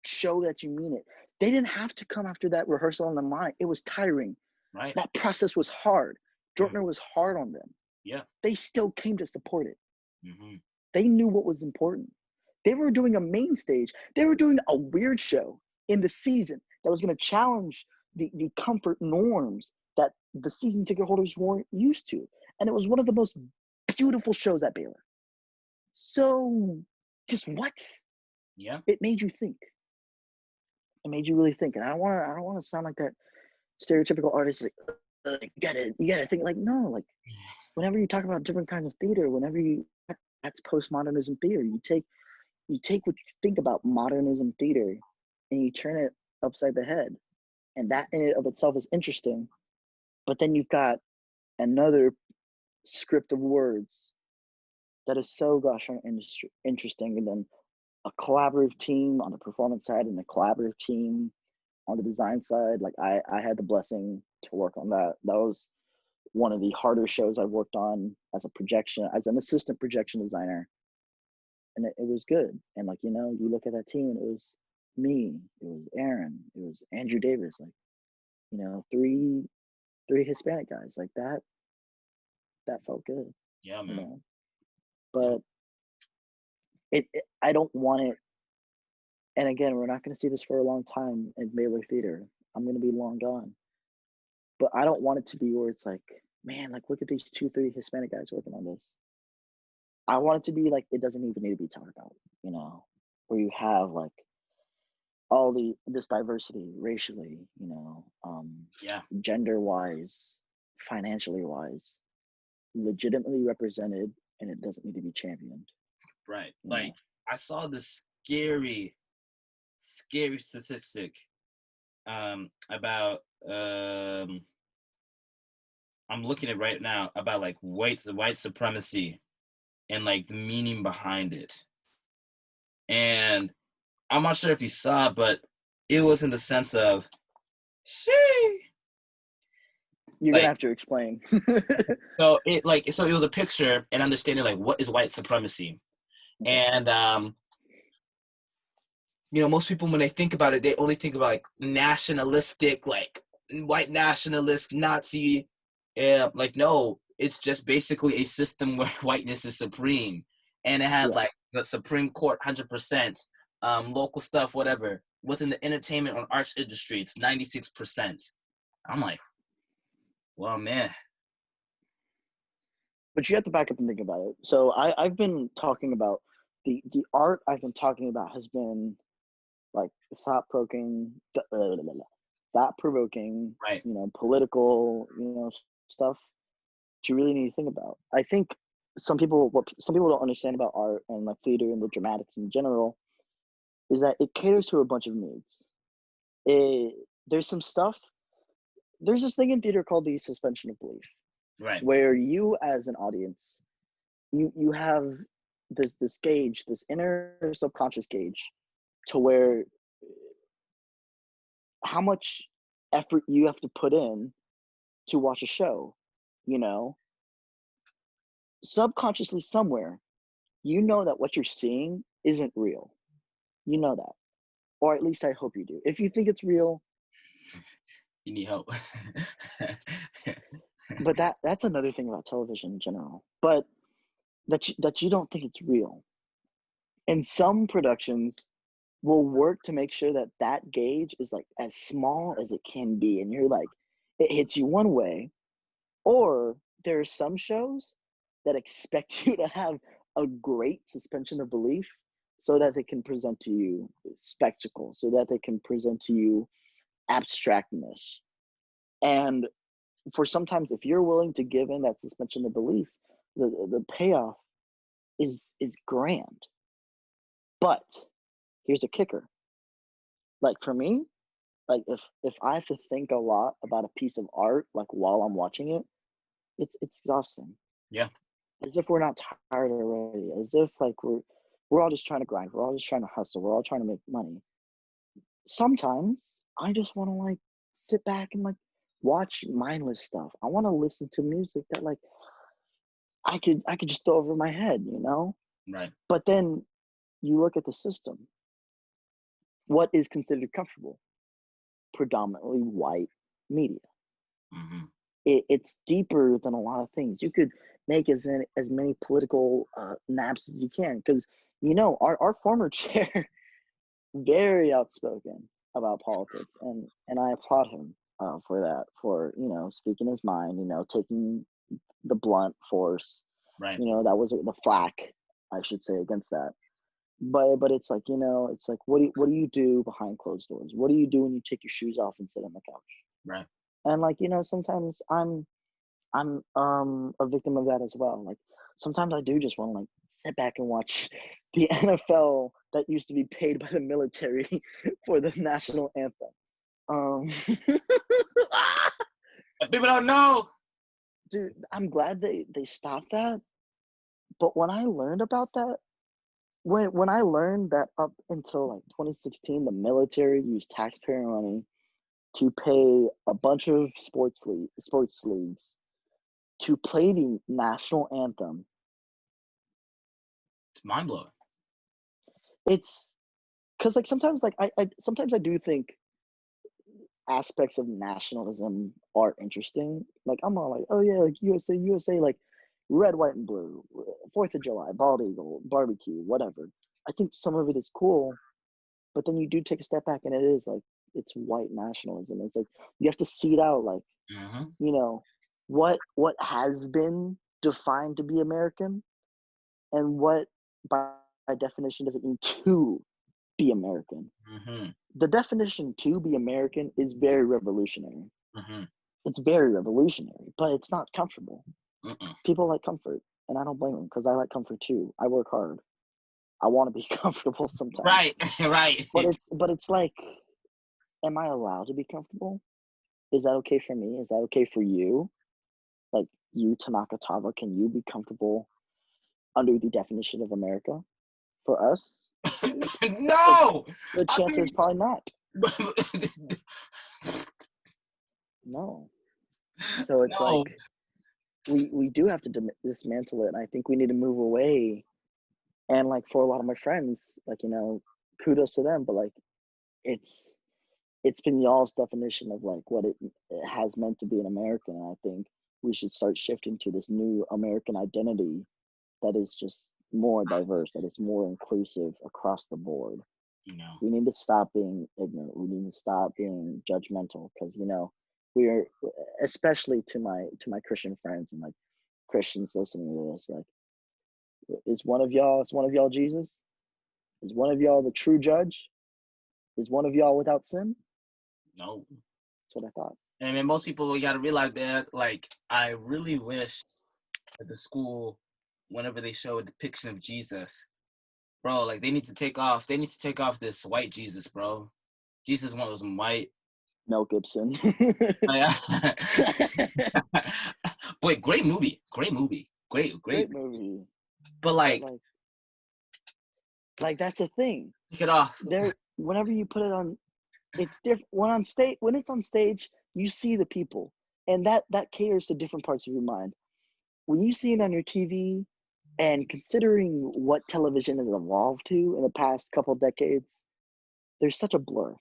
Show that you mean it. They didn't have to come after that rehearsal on the mic. It was tiring. Right. That process was hard. Mm. Jortner was hard on them. Yeah. They still came to support it. Hmm. They knew what was important. They were doing a main stage. They were doing a weird show in the season that was going to challenge the comfort norms that the season ticket holders weren't used to. And it was one of the most beautiful shows at Baylor. So just what? Yeah. It made you think. It made you really think. And I don't want to sound like that stereotypical artist, like you gotta think, like, no, like whenever you talk about different kinds of theater, that's postmodernism theater. You take what you think about modernism theater and you turn it upside the head. And that in and of itself is interesting. But then you've got another script of words that is so gosh darn interesting. And then a collaborative team on the performance side and a collaborative team on the design side. Like I had the blessing to work on that. That was one of the harder shows I've worked on as an assistant projection designer. And it was good. And like, you look at that team and it was me, it was Aaron, it was Andrew Davis, like, three Hispanic guys. Like that felt good, Yeah, you man. know. Yeah. But I don't want it. And again, we're not going to see this for a long time in Baylor Theater. I'm going to be long gone. But I don't want it to be where it's like, man, like look at these 2, 3 Hispanic guys working on this. I want it to be like it doesn't even need to be talked about, where you have like all this diversity racially, Yeah. gender wise, financially wise, legitimately represented, and it doesn't need to be championed. Right. You Like know, I saw this scary statistic about I'm looking at it right now about like white supremacy and like the meaning behind it. And I'm not sure if you saw it, but it was in the sense of, she You're gonna like have to explain. so it was a picture and understanding like what is white supremacy. Okay. And most people when they think about it, they only think about like nationalistic, like white nationalist, Nazi. Yeah, like no, it's just basically a system where whiteness is supreme, and it had Yeah. like the Supreme Court 100%, local stuff, whatever. Within the entertainment or arts industry, it's 96%. I'm like, well, man, But you have to back up and think about it. So I've been talking about the art I've been talking about has been like thought provoking, right, political, stuff that you really need to think about. I think some people don't understand about art and like theater and the dramatics in general is that it caters to a bunch of needs. It, there's some stuff. There's this thing in theater called the suspension of belief, right, where you as an audience, you have this gauge, this inner subconscious gauge, to where how much effort you have to put in to watch a show, you know, subconsciously somewhere, that what you're seeing isn't real. You know that, or at least I hope you do. If you think it's real, you need help. but that's another thing about television in general. But that you don't think it's real. And some productions will work to make sure that that gauge is like as small as it can be, and you're like, it hits you one way. Or there are some shows that expect you to have a great suspension of belief so that they can present to you spectacle, so that they can present to you abstractness. And for sometimes, if you're willing to give in that suspension of belief, the payoff is grand. But here's a kicker. Like for me, like if I have to think a lot about a piece of art, like while I'm watching it, it's exhausting. Yeah, As if we're not tired already. As if like we're all just trying to grind. We're all just trying to hustle. We're all trying to make money. Sometimes I just want to like sit back and like watch mindless stuff. I want to listen to music that like I could just throw over my head, right. But then you look at the system. What is considered comfortable? Predominantly white media. Hmm. It's deeper than a lot of things. You could make as many political naps as you can, because our former chair very outspoken about politics, and I applaud him for that, for speaking his mind, taking the blunt force, Right. that was the flack, I should say, against that. But it's like, it's like, what do you do behind closed doors? What do you do when you take your shoes off and sit on the couch? Right. And like, sometimes I'm a victim of that as well. Like sometimes I do just want to like sit back and watch the NFL that used to be paid by the military for the national anthem. Um, People don't know. dude, I'm glad they stopped that. But when I learned about that, when I learned that up until like 2016, the military used taxpayer money to pay a bunch of sports leagues to play the national anthem, It's mind blowing. it's because like sometimes like I do think aspects of nationalism are interesting. Like I'm all like, oh yeah, like USA, like red, white, and blue, 4th of July, bald eagle, barbecue, whatever. I think some of it is cool, but then you do take a step back and it is like it's white nationalism. It's like you have to see it out, like, Hmm. you know, what has been defined to be American, and what by definition does it mean to be American. Hmm. The definition to be American is very revolutionary. Hmm. It's very revolutionary, but it's not comfortable. Mm-mm. People like comfort, and I don't blame them, because I like comfort too. I work hard. I want to be comfortable sometimes, Right. Right. but it's like, am I allowed to be comfortable? Is that okay for me? Is that okay for you? Like you, Tanaka, Tava, can you be comfortable under the definition of America? For us, No. The I chance is mean, probably not. No. So it's no. like we do have to dismantle it. And I think we need to move away. And like for a lot of my friends, like, you know, kudos to them, but like it's it's been y'all's definition of like what it has meant to be an American. And I think we should start shifting to this new American identity that is just more diverse, that is more inclusive across the board. You know. We need to stop being ignorant. We need to stop being judgmental because, you know, we're, especially to my Christian friends and like Christians listening to this, like, is one of y'all Jesus? Is one of y'all the true judge? Is one of y'all without sin? No. That's what I thought. And then most people, you got to realize that, like, I really wish at the school, whenever they show a depiction of Jesus, bro, like they need to take off this white Jesus, bro. Jesus was white. Mel Gibson. Like, wait, great movie. Great. Great movie. But But like that's the thing. take it off. There, whenever you put it on, it's different. When it's on stage, you see the people, and that caters to different parts of your mind. When you see it on your TV, and considering what television has evolved to in the past couple decades, there's such a blur.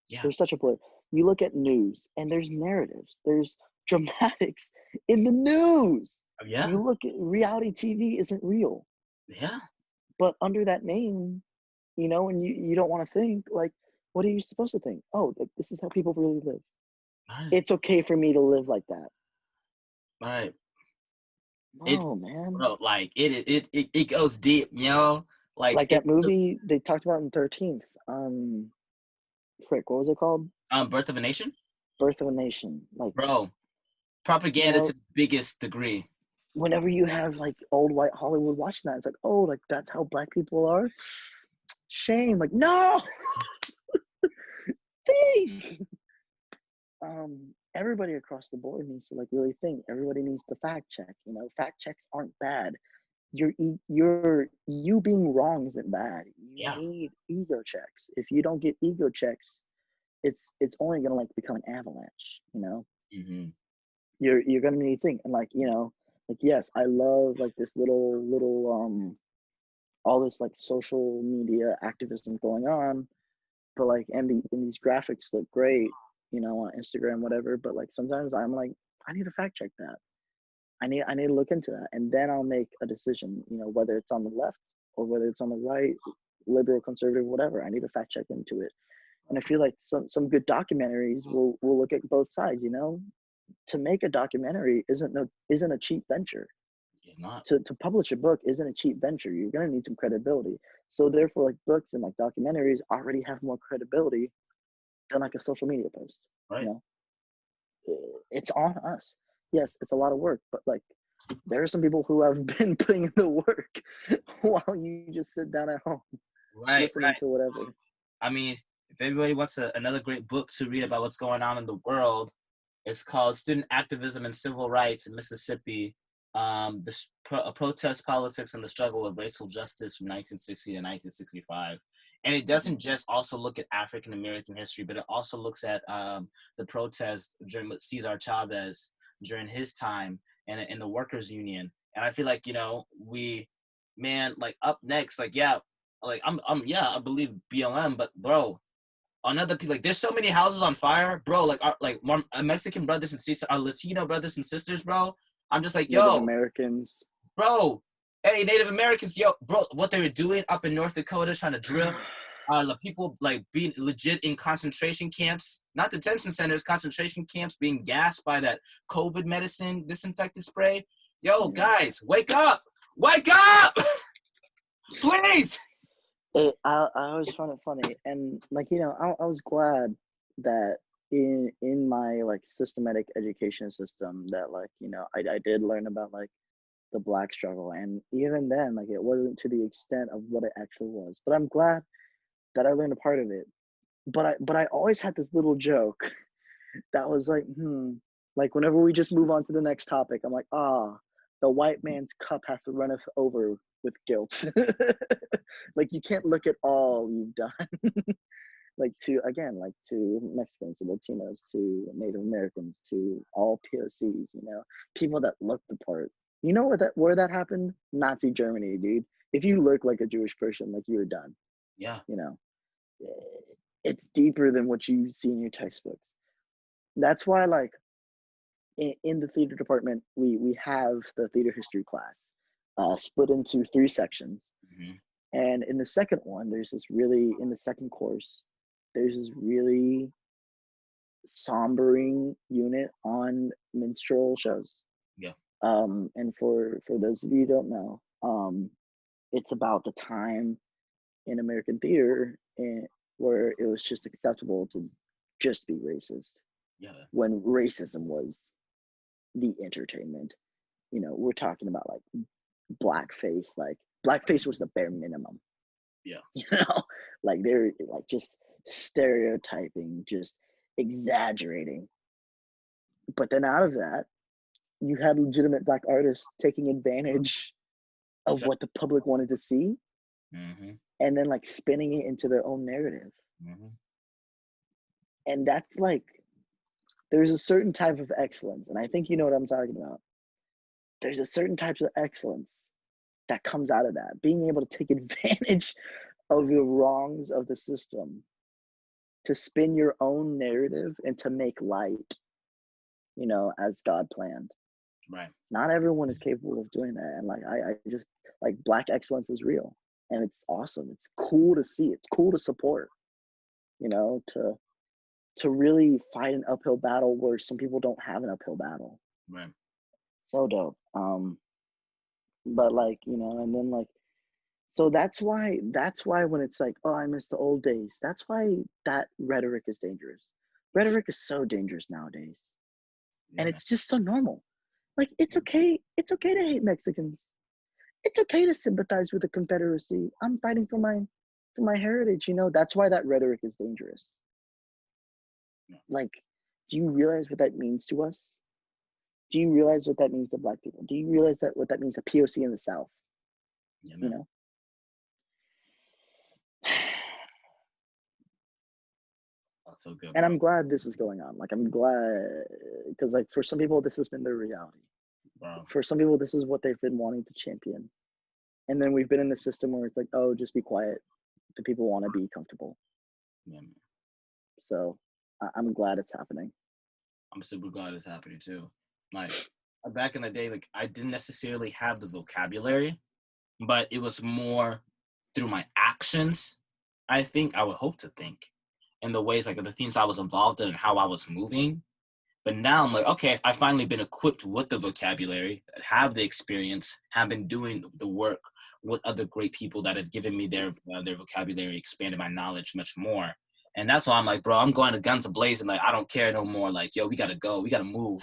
Yeah. There's such a blur. You look at news, and there's narratives. There's dramatics in the news. Yeah. You look at reality TV isn't real. Yeah. But under that name, you know, and you don't want to think like, what are you supposed to think? Oh, like, this is how people really live. Right. It's okay for me to live like that. Right. No, man. Bro, like it goes deep, you know? Like that movie they talked about in 13th. Frick, what was it called? Birth of a Nation? Birth of a Nation. Like, bro, propaganda you know, to the biggest degree. Whenever you have like old white Hollywood watching that, it's like, oh, like that's how black people are. Shame. Like, no. Everybody across the board needs to like really think. Everybody needs to fact check. You know, fact checks aren't bad. You being wrong isn't bad. You Yeah. need ego checks. If you don't get ego checks, it's only gonna like become an avalanche. You know, Mm-hmm. you're gonna need to think. And like, you know, like, yes, I love like this little all this like social media activism going on, but like, and these graphics look great, you know, on Instagram, whatever. But like sometimes I'm like, I need to fact check that. I need to look into that, and then I'll make a decision. You know, whether it's on the left or whether it's on the right, liberal, conservative, whatever. I need to fact check into it. And I feel like some good documentaries will look at both sides. You know, to make a documentary isn't a cheap venture. It's not. To publish a book isn't a cheap venture. You're gonna need some credibility. So therefore, like books and like documentaries already have more credibility than like a social media post. Right. You know, it's on us. Yes, it's a lot of work, but like there are some people who have been putting in the work while you just sit down at home listening to whatever. I mean, if everybody wants another great book to read about what's going on in the world, it's called Student Activism and Civil Rights in Mississippi, Protest Politics and the Struggle of Racial Justice from 1960 to 1965. And it doesn't just also look at African American history, but it also looks at the protest during Cesar Chavez during his time and in the workers' union. And I feel like, you know, like up next, like, yeah, like I believe BLM, but bro, another people, like, there's so many houses on fire, bro. Like, our Mexican brothers and sisters, our Latino brothers and sisters, bro. I'm just like, Native yo, Americans, bro. Hey, Native Americans, yo, bro. What they were doing up in North Dakota, trying to drill, the people like being legit in concentration camps, not detention centers, concentration camps, being gassed by that COVID medicine, disinfectant spray. Yo, guys, wake up! Wake up! Please. I always find it funny, and like, you know, I was glad that in my like systematic education system that, like, you know, I did learn about like the Black struggle, and even then, like, it wasn't to the extent of what it actually was. But I'm glad that I learned a part of it. But I always had this little joke that was like, like whenever we just move on to the next topic, I'm like, the white man's cup hath runneth over with guilt. Like, you can't look at all you've done. Like, to Mexicans, to Latinos, to Native Americans, to all POCs, people that look the part. You know where that happened? Nazi Germany, dude. If you look like a Jewish person, like, you're done. Yeah. It's deeper than what you see in your textbooks. That's why, like, in the theater department, we have the theater history class, split into 3 sections. Mm-hmm. And in the second one, in the second course, there's this really sombering unit on minstrel shows. Yeah. And for those of you who don't know, it's about the time in American theater where it was just acceptable to just be racist. Yeah. When racism was the entertainment. We're talking about like blackface. Like, blackface was the bare minimum. Yeah. Like, they're like just stereotyping, just exaggerating. But then out of that, you had legitimate Black artists taking advantage of what the public wanted to see, Mm-hmm. and then like spinning it into their own narrative. Mm-hmm. And that's like, there's a certain type of excellence, and I think you know what I'm talking about. There's a certain type of excellence that comes out of that, being able to take advantage of the wrongs of the system to spin your own narrative and to make light, as God planned. Right. Not everyone is capable of doing that. And like, I just, like, Black excellence is real, and it's awesome. It's cool to see. It's cool to support, to really fight an uphill battle where some people don't have an uphill battle. Right. So dope. But like, and then like, so that's why when it's like, oh, I miss the old days, that's why that rhetoric is dangerous. Rhetoric is so dangerous nowadays. Yeah. And it's just so normal. Like, it's okay to hate Mexicans. It's okay to sympathize with the Confederacy. I'm fighting for my heritage, That's why that rhetoric is dangerous. Like, do you realize what that means to us? Do you realize what that means to Black people? Do you realize what that means to POC in the South? Yeah, man. That's so good. And Bro. I'm glad this is going on. Like, I'm glad, because like, for some people, this has been their reality. Bro. For some people, this is what they've been wanting to champion. And then we've been in the system where it's like, oh, just be quiet. The people want to be comfortable. Yeah, man. So I'm glad it's happening. I'm super glad it's happening too. Like, back in the day, like, I didn't necessarily have the vocabulary, but it was more through my actions. I think I would hope to think in the ways, like, the things I was involved in and how I was moving. But now I'm like, okay, I've finally been equipped with the vocabulary, have the experience, have been doing the work with other great people that have given me their vocabulary, expanded my knowledge much more. And that's why I'm like, bro, I'm going to guns a-blazing. Like, I don't care no more. Like, yo, we got to go. We got to move.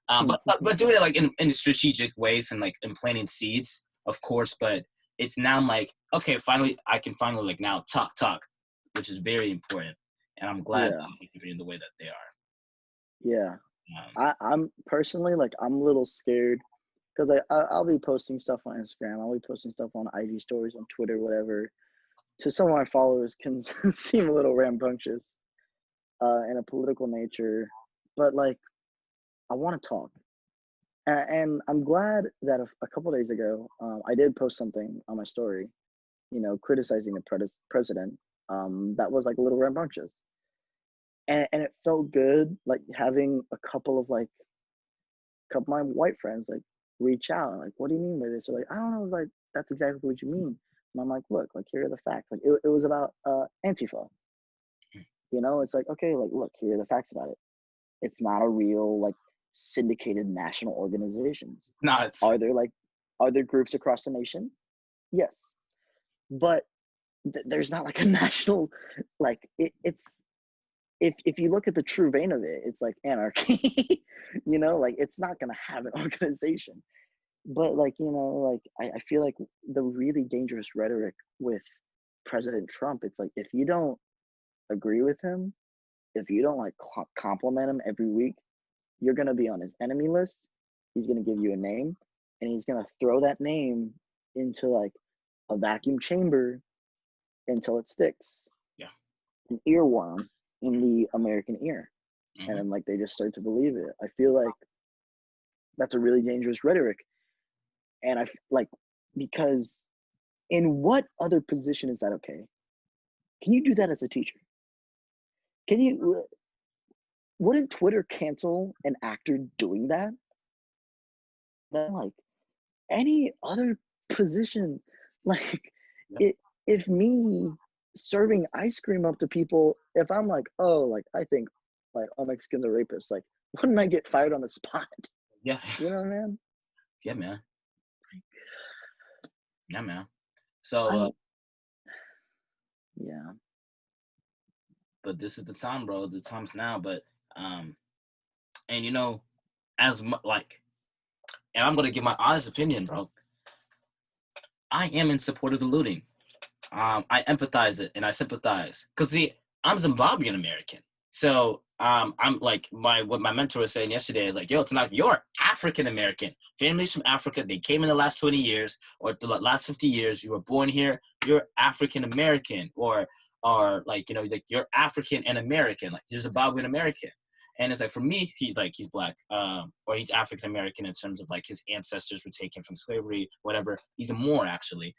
But doing it, like, in strategic ways and, like, in planting seeds, of course. But it's now I'm like, okay, finally, I can finally, like, now talk, which is very important. And I'm glad that I'm keeping it the way that they are. Yeah. I'm personally, like, I'm a little scared because I'll be posting stuff on Instagram. I'll be posting stuff on IG stories, on Twitter, whatever. To some of my followers can seem a little rambunctious in a political nature. But, like, I want to talk. And I'm glad that a couple days ago, I did post something on my story, criticizing the president that was, like, a little rambunctious. And it felt good, like, having a couple of my white friends, like, reach out and, like, what do you mean by this? Or like, I don't know, like, that's exactly what you mean. And I'm like, look, like, here are the facts. Like, it was about Antifa. It's like, okay, like, look, here are the facts about it. It's not a real, like, syndicated national organizations. Are there groups across the nation? Yes. But there's not, like, a national, like, it's if you look at the true vein of it, it's like anarchy. Like, it's not going to have an organization. But, like, like, I feel like the really dangerous rhetoric with President Trump, it's like, if you don't agree with him, if you don't, like, compliment him every week, you're going to be on his enemy list. He's going to give you a name, and he's gonna throw that name into like a vacuum chamber until it sticks. Yeah. An earworm in the American ear. Mm-hmm. And then like they just start to believe it. I feel like that's a really dangerous rhetoric. And I like, because in what other position is that okay? Can you do that as a teacher? Can you, wouldn't Twitter cancel an actor doing that? Then like any other position, like Yep. if me serving ice cream up to people, if I'm like, oh, like I think like all Mexicans are rapists, like wouldn't I get fired on the spot? Yeah. You know, man? Yeah, man. Yeah, man. So, Yeah. but this is the time, bro. The time's now. But, and you know, like, and I'm gonna give my honest opinion, bro. I am in support of the looting. I empathize it and I sympathize because see, I'm Zimbabwean American, so I'm like what my mentor was saying yesterday is like, yo, Tanaka, you're African American. Families from Africa, they came in the last 20 years or the last 50 years. You were born here. You're African American, or like, you know, like you're African and American, like you're Zimbabwean American. And it's like, for me, he's black, or he's African American in terms of like his ancestors were taken from slavery, whatever. He's a Moor actually.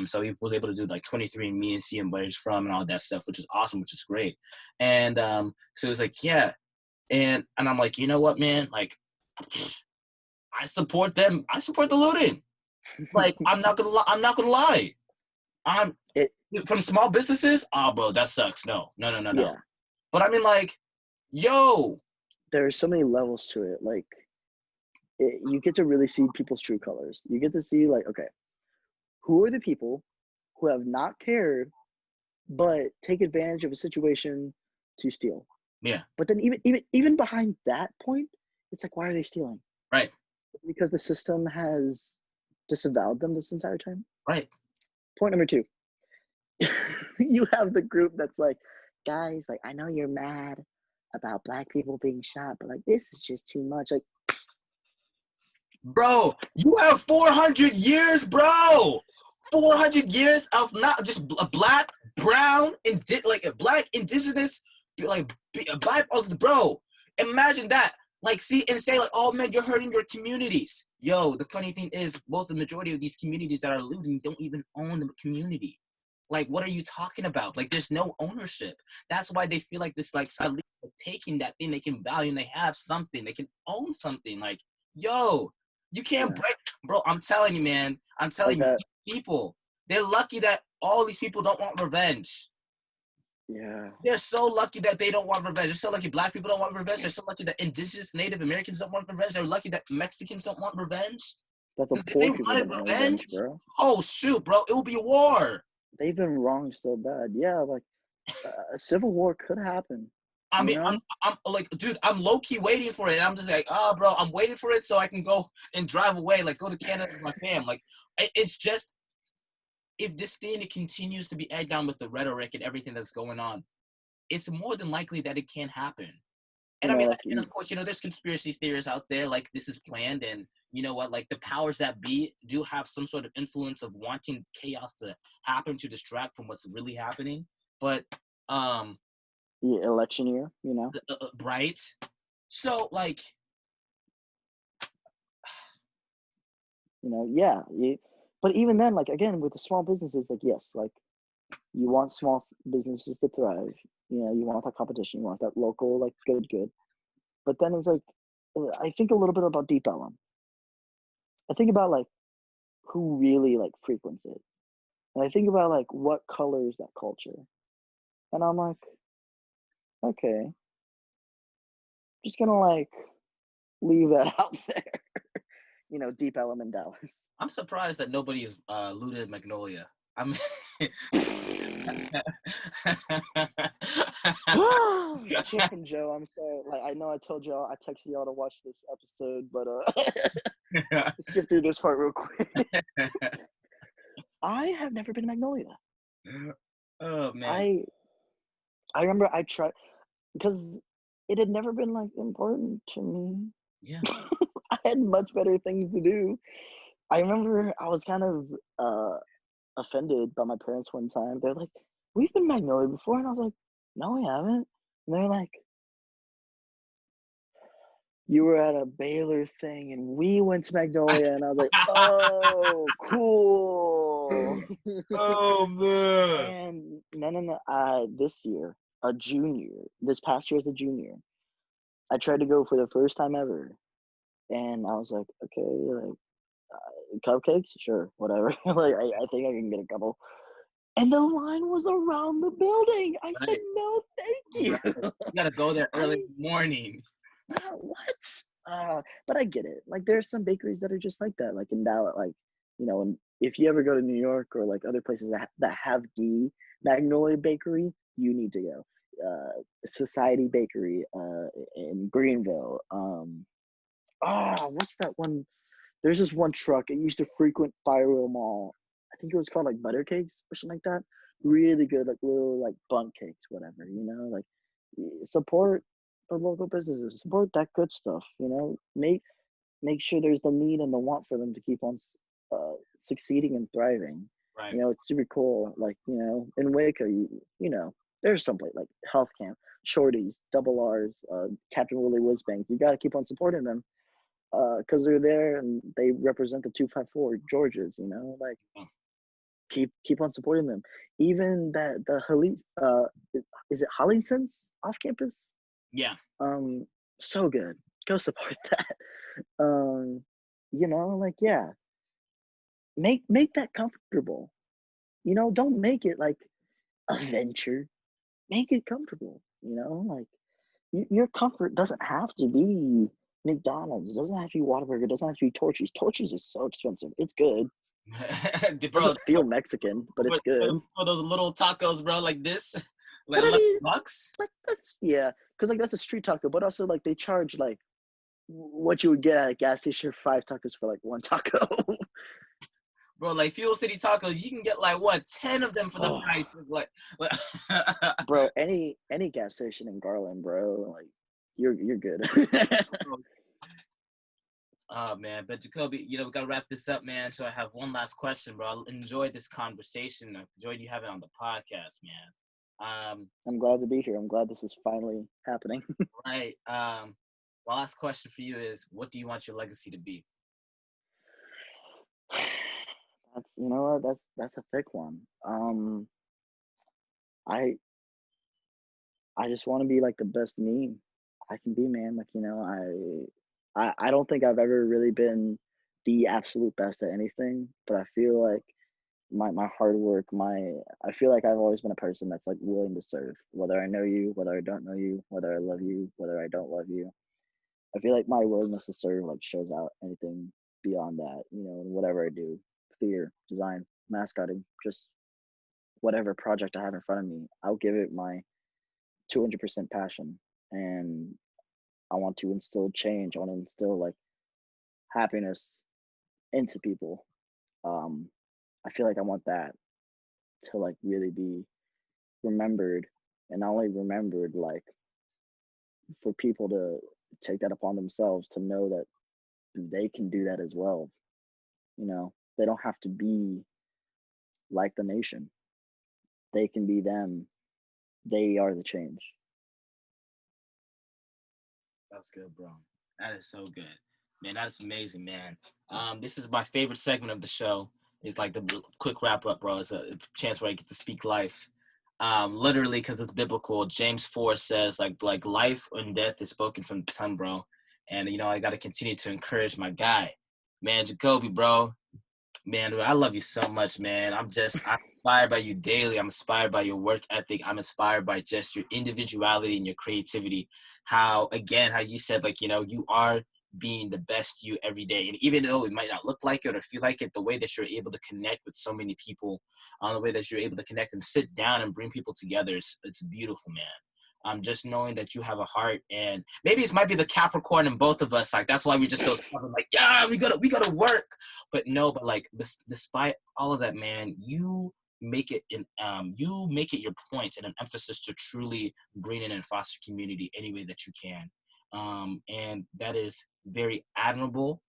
So he was able to do like 23andMe and see him where he's from and all that stuff, which is awesome, which is great. And so it's like, yeah. And I'm like, you know what, man? Like, I support them. I support the looting. Like, I'm not gonna lie. I'm It, from small businesses. Oh, bro, that sucks. No. yeah. But I mean, like, yo, There are so many levels to it. Like, you get to really see people's true colors. You get to see like, okay, who are the people who have not cared but take advantage of a situation to steal? yeah, But then even behind that point, it's like, why are they stealing? right, Because the system has disavowed them this entire time. right. Point number 2. You have the group that's like, guys, like I know you're mad about black people being shot, but like this is just too much. Like, Bro, you have 400 years, bro. 400 years of not just black, brown, like a black, indigenous, like black, bro. Imagine that. Like, see and say like, oh man, you're hurting your communities. Yo, the funny thing is, most of the majority of these communities that are looting don't even own the community. Like, what are you talking about? Like, there's no ownership. That's why they feel like this, like, at least taking that thing they can value and they have something. They can own something. Like, yo, you can't yeah, break, bro. I'm telling you, man. I'm telling like you, that. people, they're lucky that all these people don't want revenge. Yeah, They're so lucky that they don't want revenge. They're so lucky black people don't want revenge. They're so lucky that indigenous Native Americans don't want revenge. They're lucky that Mexicans don't want revenge. that the If they poor people wanted don't want revenge, revenge, bro. oh shoot, bro, it will be a war. They've been wronged so bad. Yeah, like a civil war could happen. I You mean, know? I'm like, dude, I'm low key waiting for it. I'm just like, oh, bro, I'm waiting for it so I can go and drive away, like go to Canada with my fam. Like, it's just, if this thing it continues to be egged down with the rhetoric and everything that's going on, it's more than likely that it can happen. And You I know, mean, like and of course, you know, there's conspiracy theories out there, like this is planned, and you know what, like the powers that be do have some sort of influence of wanting chaos to happen to distract from what's really happening. But, the election year. You know? right? So, like, You know? Yeah. But even then, like again, with the small businesses, like yes, like you want small businesses to thrive. You know, you want that competition. You want that local, like good. But then it's like, I think a little bit about Deep Ellum. I think about like who really like frequents it, and I think about like what colors that culture, and I'm like, okay, just gonna like leave that out there. You know, Deep Ellum in Dallas. I'm surprised that nobody's looted Magnolia. I'm. Chicken Joe, I'm sorry. Like I know I told y'all, I texted y'all to watch this episode, but let's skip through this part real quick. I have never been to Magnolia. Oh man. I remember I tried because it had never been like important to me. Yeah. I had much better things to do. I remember I was kind of offended by my parents one time. They're like, "We've been Magnolia before," and I was like, "No, we haven't." And they're like, "You were at a Baylor thing, and we went to Magnolia," and I was like, "Oh, cool." Oh man. And no. This year, a junior. This past year as a junior, I tried to go for the first time ever, and I was like, okay, like cupcakes, sure, whatever. Like I think I can get a couple. And the line was around the building. I said, Right. no, thank you. Right. You gotta go there early I in the morning. what? But I get it. Like there's some bakeries that are just like that, like in Dallas, like and if you ever go to New York or like other places that have the Magnolia Bakery, you need to go. Society Bakery in Greenville. What's that one? There's this one truck. It used to frequent Firewheel Mall. I think it was called like Butter Cakes or something like that. Really good, like little like bun cakes, whatever. Like support the local businesses, support that good stuff. Make sure there's the need and the want for them to keep on succeeding and thriving. Right. It's super cool. Like in Waco, there's some place like Health Camp, Shorties, Double R's, Captain Willie Whiz Bangs. You got to keep on supporting them because they're there and they represent the 254 Georges. Like Oh, keep on supporting them. Even that the is it Hollingson's off campus? yeah. Um, so good. Go support that. Like yeah, make that comfortable. Don't make it like a venture. Make it comfortable. Like your comfort doesn't have to be McDonald's. It doesn't have to be Whataburger. It doesn't have to be Torchy's. Torchy's is so expensive. It's good. Bro, Doesn't feel Mexican, but for, it's good. for those little tacos, bro, like this, like But I 11 mean, bucks. like that's yeah, because like that's a street taco, but also like they charge like what you would get at a gas station for 5 tacos for like one taco. Bro, like Fuel City tacos, you can get like what 10 of them for the Oh, price of like bro, any gas station in Garland, bro, like you're good. Oh man, but Jacobe, we gotta wrap this up, man. So I have one last question, bro. I enjoyed this conversation. I enjoyed you having it on the podcast, man. I'm glad to be here. I'm glad this is finally happening. Right. My last question for you is, what do you want your legacy to be? That's what that's a thick one. I I just want to be like the best me I can be, man. Like I don't think I've ever really been the absolute best at anything, but I feel like my hard work, I feel like I've always been a person that's like willing to serve, whether I know you, whether I don't know you, whether I love you, whether I don't love you. I feel like my willingness to serve like shows out anything beyond that, in whatever I do, theater, design, mascotting, just whatever project I have in front of me, I'll give it my 200% passion. And I want to instill change. I want to instill like happiness into people. Um, I feel like I want that to like really be remembered, and not only remembered, like for people to take that upon themselves to know that they can do that as well. They don't have to be like the nation. They can be them. They are the change. That's good, bro. That is so good, man. That's amazing, man. This is my favorite segment of the show. It's like the quick wrap up, bro. It's a chance where I get to speak life. Literally, because it's biblical. James 4 says, like life and death is spoken from the tongue, bro. And I got to continue to encourage my guy, man, Jacobe, bro. Man, I love you so much, man. I'm inspired by you daily. I'm inspired by your work ethic. I'm inspired by just your individuality and your creativity. How you said, like, you are being the best you every day. And even though it might not look like it or feel like it, the way that you're able to connect with so many people, the way that you're able to connect and sit down and bring people together, it's beautiful, man. Just knowing that you have a heart, and maybe it might be the Capricorn in both of us. Like that's why we're just so stubborn. Like, yeah, we gotta work. But no, but like despite all of that, man, you make it your point and an emphasis to truly bring in and foster community any way that you can. And that is very admirable.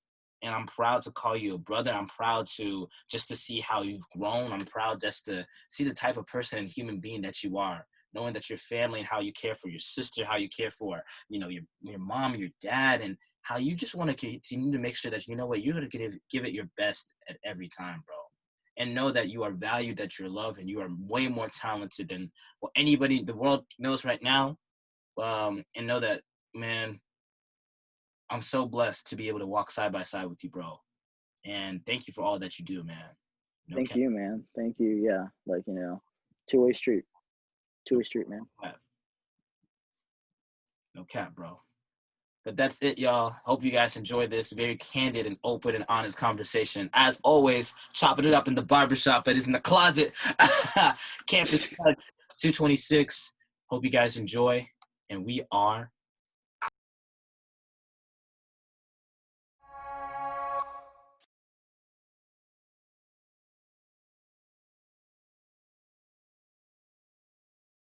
and I'm proud to call you a brother. I'm proud to just to see how you've grown. I'm proud just to see the type of person and human being that you are, knowing that your family and how you care for your sister, how you care for, your mom, your dad, and how you just want to continue to make sure that, you know what, you're going to give it your best at every time, bro. And know that you are valued, that you're loved, and you are way more talented than what anybody the world knows right now. And know that, man, I'm so blessed to be able to walk side by side with you, bro. And thank you for all that you do, man. No Thank cap, you, man. Thank you. Yeah, like two-way street, no two-way street, man. cap, no cap, bro. But that's it, y'all. Hope you guys enjoyed this very candid and open and honest conversation. As always, chopping it up in the barbershop that is in the closet. Campus Cuts 226. Hope you guys enjoy. And we are